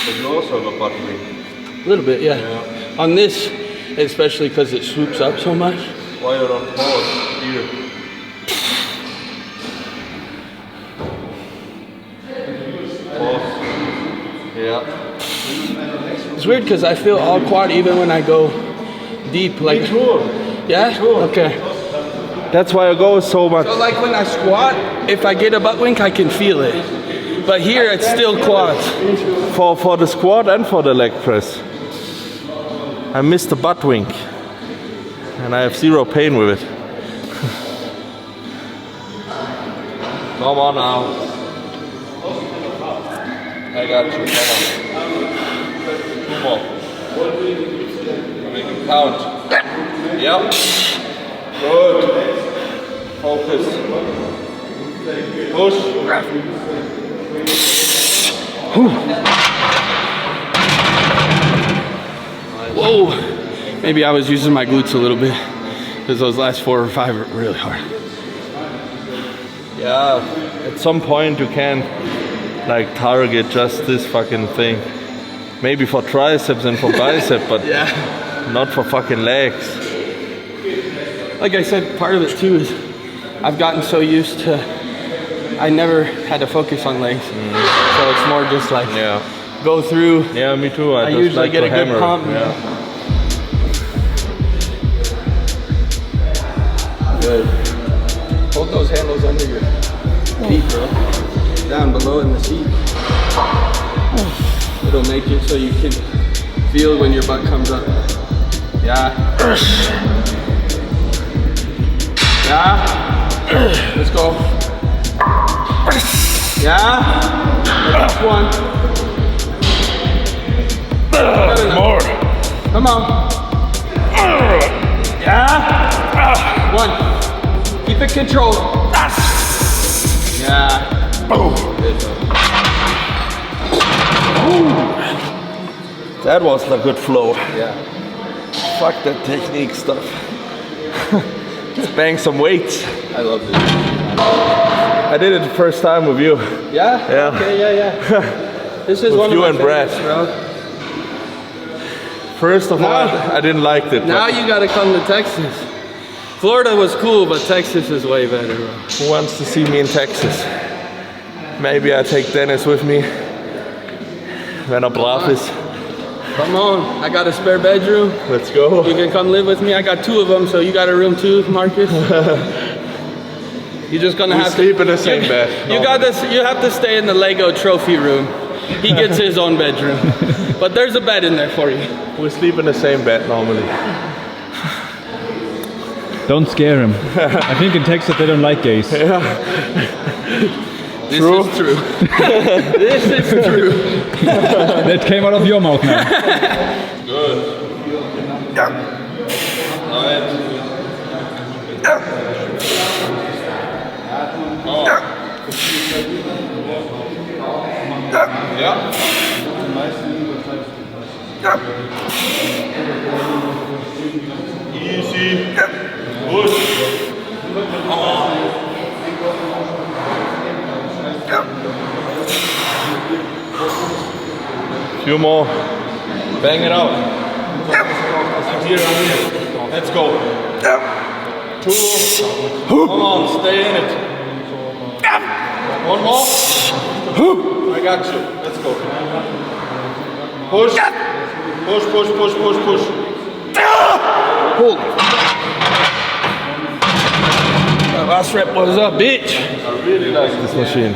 S1: But you also have a butt wing.
S4: A little bit, yeah. On this, especially because it swoops up so much.
S1: Why you don't pause here? Pause. Yeah.
S4: It's weird because I feel all quad even when I go deep. Like, yeah? Okay.
S1: That's why I go so much.
S4: So like when I squat, if I get a butt wink, I can feel it. But here it's still quads.
S1: For the squat and for the leg press. I missed the butt wink. And I have zero pain with it. Come on now. I got you. Come on. Make it count. Yep. Good. Focus. Push.
S4: Whoa. Maybe I was using my glutes a little bit because those last 4 or 5 are really hard.
S1: Yeah, at some point you can like target just this fucking thing. Maybe for triceps and for bicep, but
S4: Yeah.
S1: not for fucking legs.
S4: Like I said, part of it too is I've gotten so used to, I never had to focus on legs. So it's more just like
S1: Yeah.
S4: go through.
S1: Yeah, me too.
S4: I
S1: just
S4: usually
S1: like
S4: get
S1: to
S4: a good
S1: hammer.
S4: pump.
S1: Yeah.
S4: Good. Hold those handles under your feet, bro. Down below in the seat. It'll make it so you can feel when your butt comes up. Yeah. Yeah. Let's go. Yeah. Next one.
S1: More.
S4: Come on. Yeah. One. Keep it controlled. Yeah.
S1: That was a good flow.
S4: Yeah.
S1: Fuck that technique stuff. Let's bang some weights.
S4: I love this.
S1: I did it the first time with you.
S4: Yeah?
S1: Yeah.
S4: Okay, yeah. This is
S1: With
S4: one
S1: you
S4: of
S1: and
S4: my
S1: Brad.
S4: favorites, bro.
S1: First of all,
S4: Now-
S1: I didn't like it.
S4: Now
S1: but
S4: you gotta come to Texas. Florida was cool, but Texas is way better, bro.
S1: who wants to see me in Texas? Maybe I take Dennis with me. When I'm brav is.
S4: Come on, I got a spare bedroom.
S1: Let's go.
S4: You can come live with me. I got 2 of them, so you got a room too, Marcus. You're just gonna
S1: We
S4: have
S1: sleep
S4: to
S1: in the same bed.
S4: You got this. You have to stay in the Lego trophy room. He gets his own bedroom, but there's a bed in there for you.
S1: We sleep in the same bed normally.
S2: Don't scare him. I think in Texas they don't like gays.
S4: This is true. This is true.
S2: That came out of your mouth now.
S1: Good. Yeah. Alright. Oh. Yeah. Easy. Push. Come on. Few more. Bang it out. Here. Let's go. 2. Come on, stay in it. 1 more. I got you. Let's go. Push. Push, push, push, push, push.
S4: Hold. That last rep was a bitch.
S1: I really like this machine.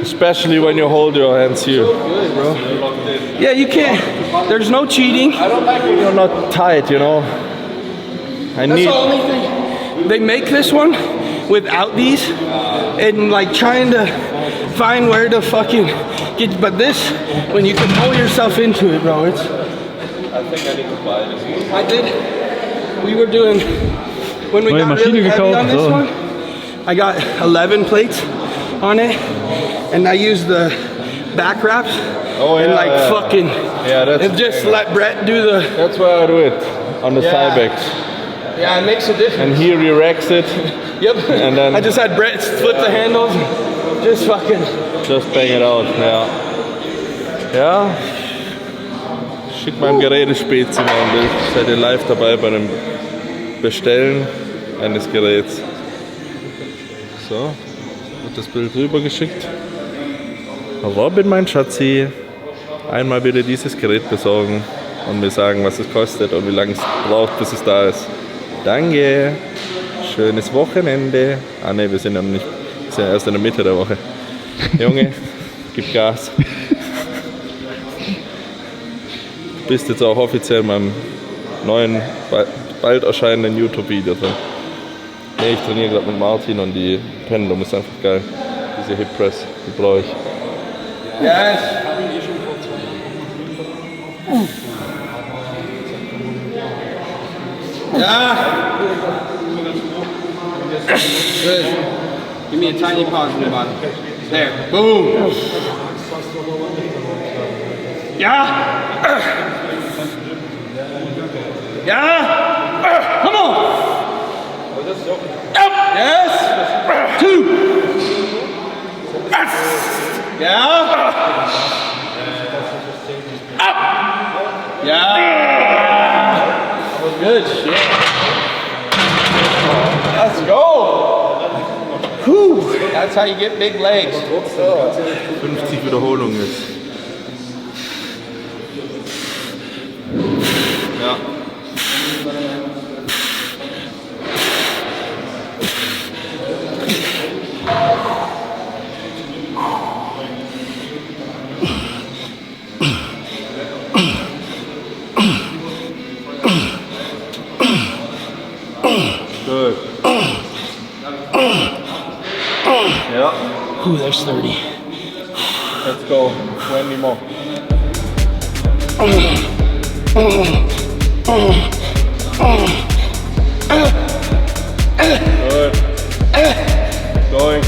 S1: Especially when you hold your hands here.
S4: Good, bro. Yeah, you can't. There's no cheating.
S1: I don't like when you're not tight, you know. I
S4: That's
S1: need.
S4: the only thing. They make this one without these, and like trying to find where to fucking get. But this, when you can pull yourself into it, bro, it's.
S1: I think I need to buy this one.
S4: I did. We were doing, when we
S2: Neue
S4: got
S2: Maschine
S4: really heavy
S2: gekauft,
S4: on this
S2: so.
S4: one, I got 11 plates on it, and I used the back wraps and like fucking, and just let Brett do the.
S1: That's why I do it on the Cybex.
S4: Yeah, it makes a difference.
S1: And he re-racks it.
S4: Yep.
S1: And then
S4: I just had Brett flip the handles, just fucking.
S1: Just bang it out, ja. Ja. Schick meinem Gerätespezi mal ein Bild. Seid ihr live dabei bei dem Bestellen eines Geräts. So, wird das Bild rübergeschickt. Robin, mein Schatzi, einmal bitte dieses Gerät besorgen und mir sagen, was es kostet und wie lange es braucht, bis es da ist. Danke. Schönes Wochenende. Ah ne, wir sind ja nicht, wir sind ja erst in der Mitte der Woche. Junge, gib Gas. Du bist jetzt auch offiziell in meinem neuen, bald erscheinenden YouTube-Video drin. Nee, ich trainiere gerade mit Martin und die Pendulum ist einfach geil. Diese Hip Press, die brauche ich.
S4: Yes. Yeah. Good. Give me a tiny pause in the bottom. There. Boom. Yeah. Yeah. Come on. Up. Yes. 2. Yeah. Up. Yeah. Good shit. Let's go. Whew. That's how you get big legs.
S1: 50 Wiederholungen jetzt. Ja. Good. Yeah.
S4: Ooh, there's 30.
S1: Let's go. 20 more. Good. Going.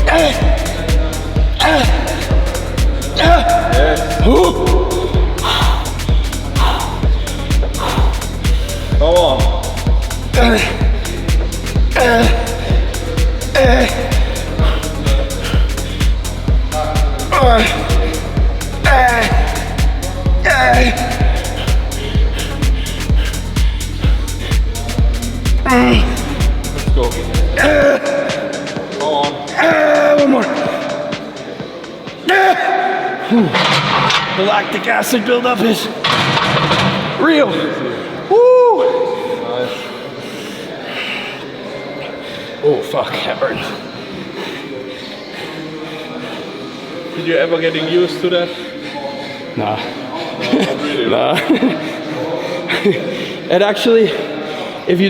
S1: Yes. Come on. Let's go. Go on.
S4: One more. The lactic acid buildup is real. Woo!
S1: Nice.
S4: Oh fuck, that burns.
S1: Did you ever getting used to that?
S4: Nah.
S1: Not really.
S4: Nah. It actually, if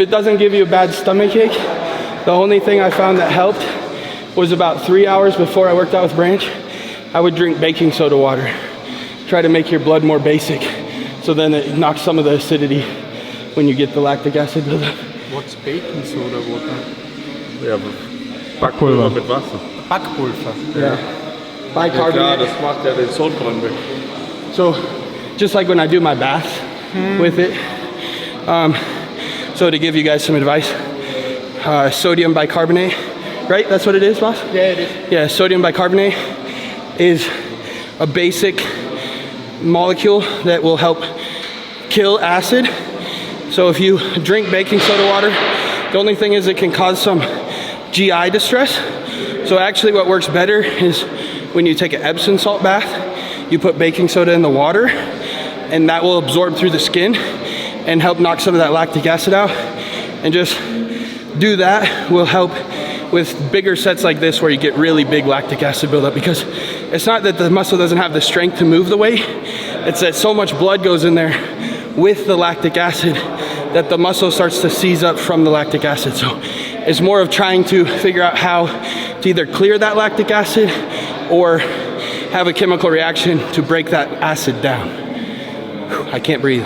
S4: it doesn't give you a bad stomach ache, the only thing I found that helped was about 3 hours before I worked out with Branch, I would drink baking soda water. Try to make your blood more basic, so then it knocks some of the acidity when you get the lactic acid buildup.
S3: What's baking soda water?
S1: Ja, Backpulver mit Wasser.
S3: Backpulver.
S4: Yeah.
S1: Ja
S4: Bicarbonate.
S1: klar, das macht ja den Sodbrennen weg.
S4: So, just like when I do my bath with it. So to give you guys some advice, sodium bicarbonate, right? That's what it is, boss?
S3: Yeah, it is.
S4: Yeah, sodium bicarbonate is a basic molecule that will help kill acid. So if you drink baking soda water, the only thing is it can cause some GI distress. So actually what works better is when you take an Epsom salt bath, you put baking soda in the water and that will absorb through the skin and help knock some of that lactic acid out. And just do that will help with bigger sets like this where you get really big lactic acid buildup, because it's not that the muscle doesn't have the strength to move the weight, it's that so much blood goes in there with the lactic acid that the muscle starts to seize up from the lactic acid. So it's more of trying to figure out how to either clear that lactic acid or have a chemical reaction to break that acid down. I can't breathe.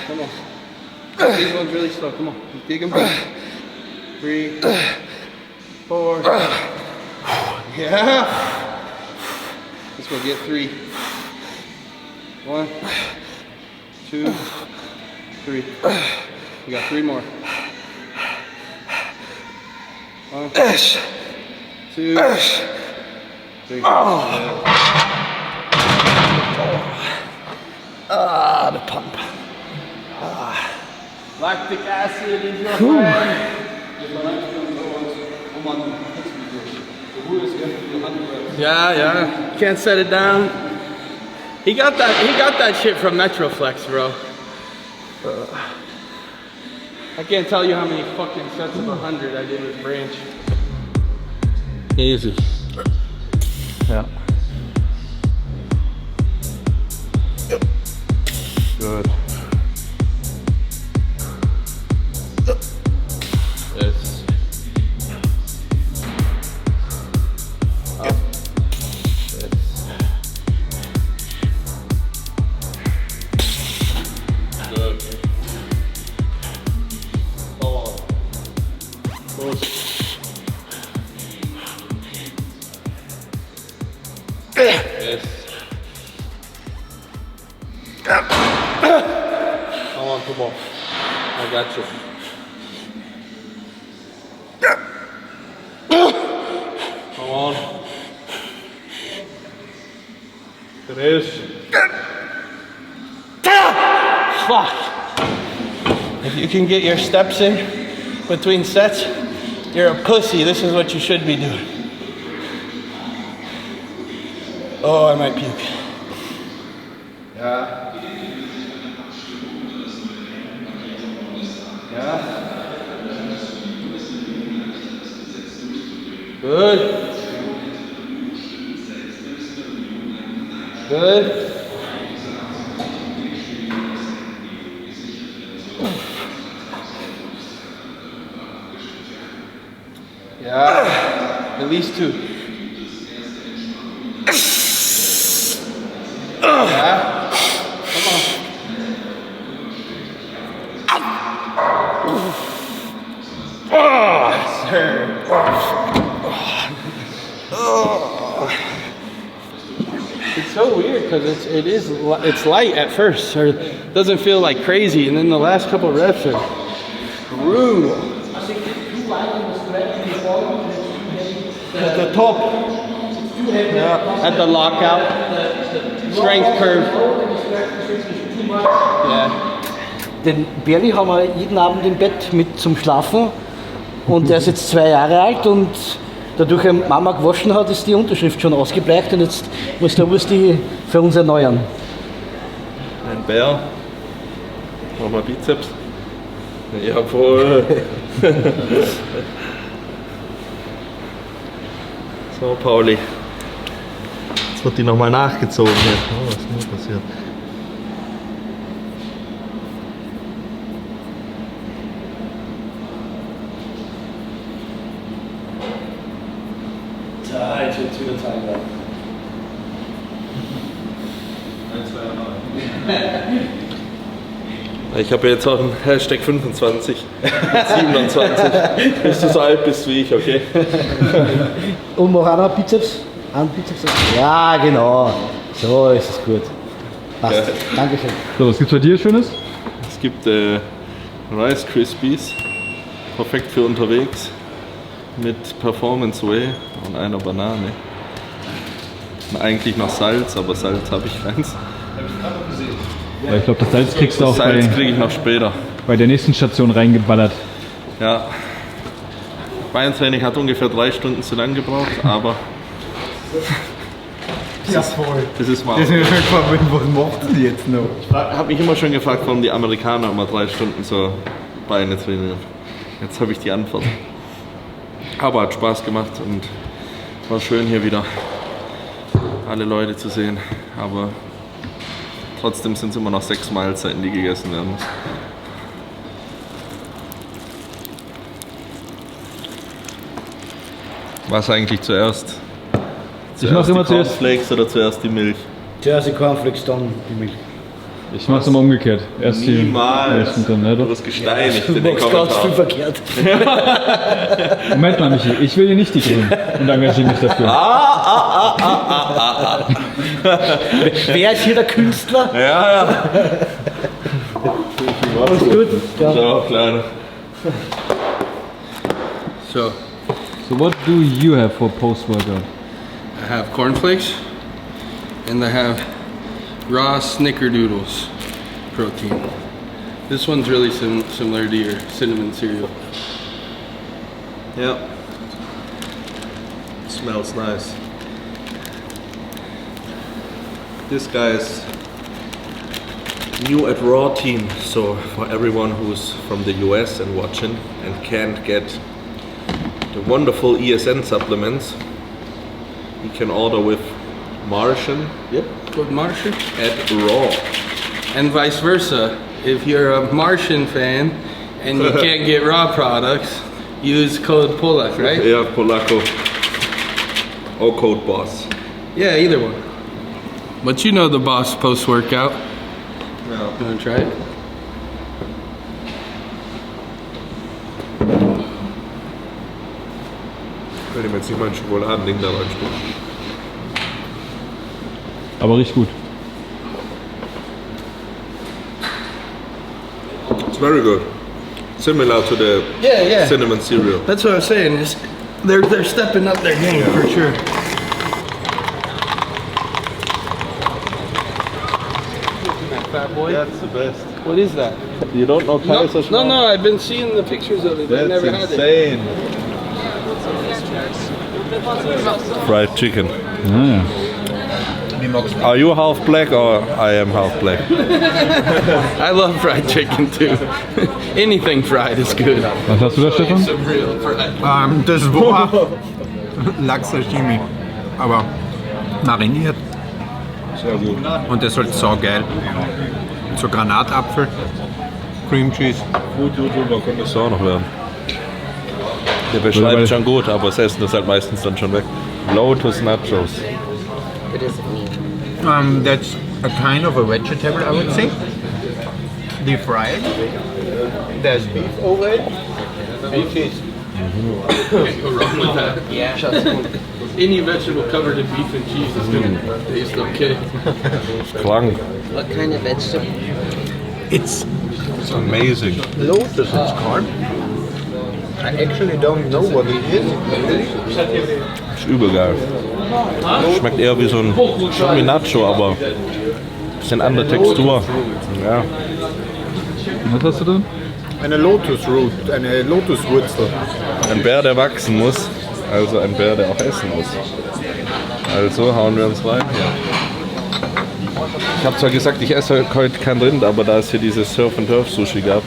S4: Come on. These ones really slow. Come on. Dig them deep. 3, 4. Yeah. Let's go get 3. 1, 2, 3. We got 3 more. 1, 2, 3.
S5: Ah, the pump.
S4: Lactic acid in your friend. Yeah. Can't set it down. He got that shit from Metroflex, bro. I can't tell you how many fucking sets of 100 I did with Branch. Easy.
S2: Ja. Good.
S4: Yes. Up. Yes. Good. Forward. Push. Yes. Come on, come on. I got you. Come on. Finish. Fuck. If you can get your steps in between sets, you're a pussy. This is what you should be doing. Oh, I might puke. Yeah. Good. Good. Yeah. At least 2. Yeah. Come on. Yes, sir. It's so weird because it's light at first, or it doesn't feel like crazy, and then the last couple reps are brutal. At the top, yeah, at the lockout, strength curve. Yeah.
S5: Den Berli haben wir jeden Abend im Bett mit zum Schlafen und der ist jetzt 2 Jahre alt und dadurch er Mama gewaschen hat, ist die Unterschrift schon ausgebleicht und jetzt muss der Urs die für uns erneuern.
S1: Ein Bär. Machen wir Bizeps. Jawohl. So, Pauli. Jetzt wird die nochmal nachgezogen. Oh, was ist denn passiert?
S5: Ja, jetzt wird es wieder Zeit.
S1: Ich habe jetzt auch einen Hashtag 25, 27. Bis du so alt bist wie ich, okay?
S5: Und mach auch noch Bizeps. Einen Bizeps. Ja, genau. So ist es gut. Passt.
S1: Ja.
S5: Dankeschön.
S2: So, was gibt's bei dir Schönes?
S1: Es gibt Rice Krispies, perfekt für unterwegs, mit Performance Whey und einer Banane. Und eigentlich noch Salz, aber Salz habe ich keins.
S2: Ja, ich glaube, das Salz kriegst du auch
S1: Salz kriege ich noch später.
S2: bei der nächsten Station reingeballert.
S1: Ja. Beintraining hat ungefähr 3 Stunden zu lang gebraucht, aber
S3: Ja, voll.
S1: das ist mal.
S3: Das ist ja schon gefragt, was macht ihr jetzt noch?
S1: Ich habe mich immer schon gefragt, warum die Amerikaner immer 3 Stunden so Beine trainieren. Jetzt habe ich die Antwort. Aber hat Spaß gemacht und war schön hier wieder alle Leute zu sehen. Aber trotzdem sind es immer noch 6 Mahlzeiten, die gegessen werden müssen. Was eigentlich zuerst?
S2: Ich mache immer
S1: die
S2: zuerst.
S1: Cornflakes oder zuerst die Milch?
S5: Zuerst die Cornflakes, dann die Milch.
S2: Ich mache es immer umgekehrt. Erst die
S1: Niemals.
S2: Milch und dann, ne,
S1: Du
S2: doch.
S1: wirst gesteinigt
S5: Du
S1: in den
S5: machst ganz viel
S1: Kommentaren.
S5: verkehrt.
S2: Moment mal, Michi, ich will hier nicht die Grünen und engagiere mich dafür.
S5: Wer ist hier der Künstler?
S1: Ja, ja.
S5: Alles gut? Ja.
S1: Ciao, Kleine.
S4: So
S2: So what do you have for post-workout?
S4: I have cornflakes and I have raw snickerdoodles protein. This one's really similar to your cinnamon cereal.
S1: Yeah. Smells nice. This guy is new at Raw team, so for everyone who's from the US and watching and can't get the wonderful ESN supplements, you can order with Martian. Yep.
S4: Code Martian.
S1: At Raw.
S4: And vice versa. If you're a Martian fan and you can't get raw products, use code POLAKO, right?
S1: Yeah, Polako. Or Code Boss.
S4: Yeah, either one. But you know the boss post-workout.
S1: Yeah.
S4: You wanna try it?
S1: Ich werde mir jetzt nicht mal ein Schokoladending da reinstellen.
S2: Aber riecht gut.
S1: It's very good. Similar to the
S4: Yeah.
S1: cinnamon cereal.
S4: That's what I'm saying. Is they're stepping up their game for sure. Fat boy.
S1: That's the best.
S4: What is that?
S1: You don't know
S4: No,
S1: Kaiserschmarrn?
S4: no, I've been seeing the pictures of it. I
S1: That's
S4: never had it.
S1: insane. Fried chicken.
S2: Ah, ja.
S1: Are you half black or I am half black?
S4: I love fried chicken too. Anything fried is good.
S2: Was hast du da, Stefan?
S4: Some real fried.
S3: Das war Lachs-Sashimi, aber mariniert.
S1: Sehr gut.
S3: Und das ist halt saugeil. So Granatapfel, Cream Cheese.
S1: Gut, YouTuber könnte es auch noch werden. Der
S2: Weil-
S1: beschreibt schon gut, aber das Essen ist halt meistens dann schon weg. Lotus Nachos.
S3: That's a kind of a vegetable, I would say. Deep fried. There's beef over it. Beef is
S4: Go wrong with that. Yeah. Any vegetable covered in beef and cheese is gonna taste okay.
S1: Klang.
S6: What kind of vegetable?
S3: it's
S1: It's amazing.
S3: lotus, it's called. I actually don't know what it is.
S1: Ist übel geil. Schmeckt eher wie so ein schon wie Nacho, aber ein bisschen andere Textur. Ja.
S2: Was hast du da?
S3: Eine Lotusroot, eine Lotuswurzel.
S1: Ein Bär, der wachsen muss, also ein Bär, der auch essen muss. Also hauen wir uns rein. Ich habe zwar gesagt, ich esse heute kein Rind, aber da es hier dieses Surf and Turf Sushi gab,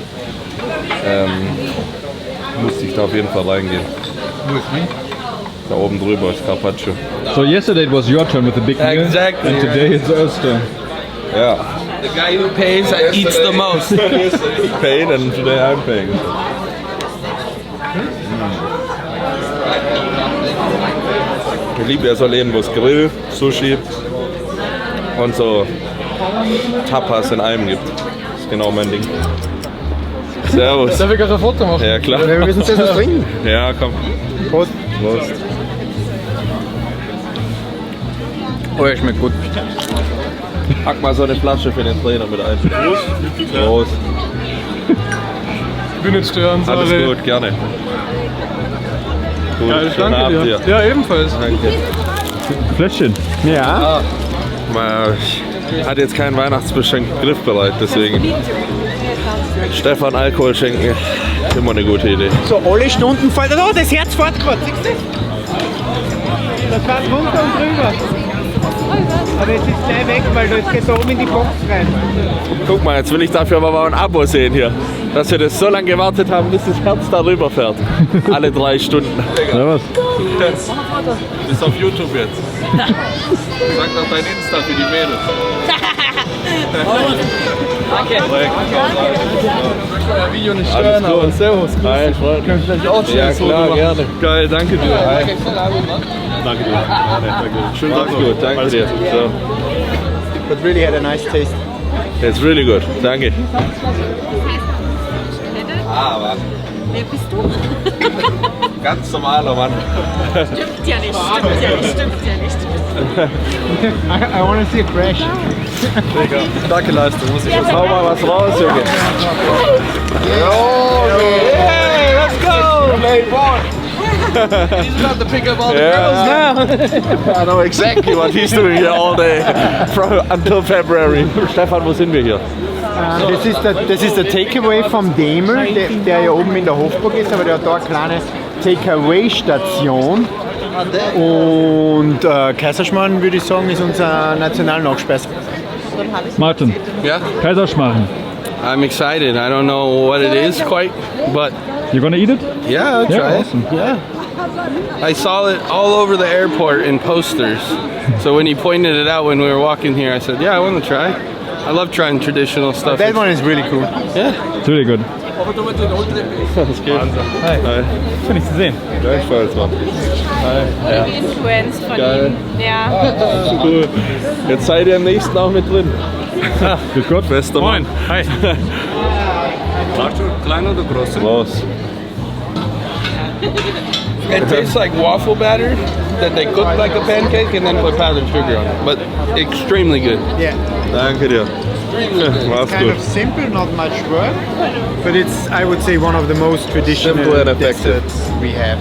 S1: musste ich da auf jeden Fall reingehen. Da oben drüber ist Carpaccio.
S2: So yesterday it was your turn with the big meal.
S4: Exactly,
S2: And today it's us turn.
S1: Ja.
S4: The guy who pays eats the most.
S1: He paid and today I'm paying. Ich liebe ja so Läden, wo es Grill, Sushi und so Tapas in einem gibt. Das ist genau mein Ding. Servus.
S2: Darf ich gerade ein Foto machen?
S1: Ja, klar.
S3: Wir müssen zuerst was trinken.
S1: Ja, komm.
S3: Prost.
S1: Prost.
S3: Oh, er schmeckt gut.
S1: Pack mal so eine Flasche für den Trainer mit ein. Prost. Prost.
S6: Ich will nicht stören, sorry.
S1: Alles gut, gerne. Gut,
S6: Geil,
S1: schönen
S6: danke
S1: Abend
S6: dir. Ja, ebenfalls.
S1: Danke.
S2: Fläschchen.
S3: Ja.
S1: Ich hatte jetzt kein Weihnachtsgeschenk griffbereit, deswegen. Stefan Alkohol schenken, immer eine gute Idee.
S3: So alle Stunden fällt. Oh, das Herz fährt gerade, siehst du? Das fährt runter und drüber. Aber es ist gleich weg, weil das geht da oben in die Box rein.
S1: Guck mal, jetzt will ich dafür aber mal ein Abo sehen hier. Dass wir das so lange gewartet haben, bis das Herz darüber fährt. Alle 3 Stunden.
S2: Ja, was?
S1: Du bist auf YouTube jetzt. Sag doch dein Insta für die Mädels.
S6: Danke. Video nicht
S1: Alles
S6: stören, aber
S1: gut.
S6: servus.
S1: Hi, Freund.
S6: Können wir vielleicht auch schnell
S1: Ja
S6: so
S1: klar,
S6: machen?
S1: gerne.
S6: Geil, danke dir.
S1: Danke dir. Schön, alles gut, danke dir. So.
S3: But really had a nice taste.
S1: It's really good, danke.
S7: Wer bist du?
S1: Ganz normaler Mann.
S7: Stimmt ja nicht, stimmt ja nicht, stimmt ja nicht.
S3: I want to see a crash.
S1: Starke Leistung, muss ich jetzt hau mal was raus, Junge. Hey, let's go, mate, boy.
S6: He's got to pick up all the
S1: Yeah.
S6: girls now.
S1: I know exactly what he's doing here all day until February. Stefan, wo sind wir hier?
S3: Das ist der Takeaway vom Demel, der ja oben in der Hofburg ist, aber der hat da eine kleine Takeaway-Station. Und Kaiserschmarrn, würde ich sagen, ist unser Nationalnachspeis.
S2: Martin,
S4: Yeah,
S2: Kaiserschmarrn.
S4: I'm excited. I don't know what it is quite, but
S2: You gonna eat it?
S4: yeah, I'll
S2: Yeah,
S4: try
S2: awesome.
S4: it. Yeah. I saw it all over the airport in posters. So when he pointed it out when we were walking here, I said, yeah, I want to try. I love trying traditional stuff.
S3: That one is really cool.
S4: Yeah.
S2: It's really good.
S1: Das geht. Hi.
S6: Schön, dich zu sehen.
S1: Gleichfalls, Mann.
S7: Influenced von
S1: Geil.
S7: ihm. Ja.
S1: Cool. Jetzt seid ihr im nächsten auch mit drin.
S2: Grüß Gott.
S1: Bester Mann.
S6: Hi.
S4: Klein oder groß?
S1: Los.
S4: It tastes like waffle batter that they cook like a pancake and then put powdered sugar on it. But extremely good.
S3: Yeah.
S1: Danke dir. Mach's
S3: Kind
S1: gut.
S3: of simple, not much work, but it's, I would say, one of the most traditional
S1: Simple and effective.
S3: desserts we have.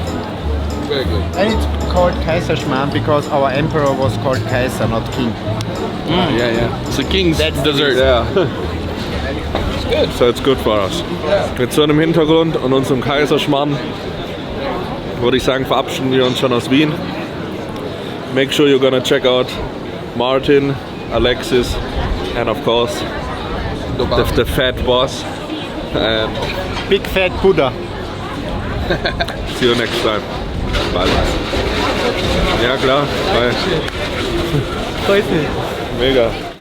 S4: Very good.
S3: And it's called Kaiserschmarrn because our emperor was called Kaiser, not king.
S4: Yeah, yeah. It's a king's dessert.
S1: Ja. So it's good for us. Mit so einem Hintergrund und unserem Kaiserschmarrn würde ich sagen, verabschieden wir uns schon aus Wien. Make sure you're gonna check out Martin, Alexis, and of course the fat boss. And
S3: Big fat Buddha.
S1: see you next time. Bye. Ja klar. Bye.
S6: Freut mich.
S1: Mega.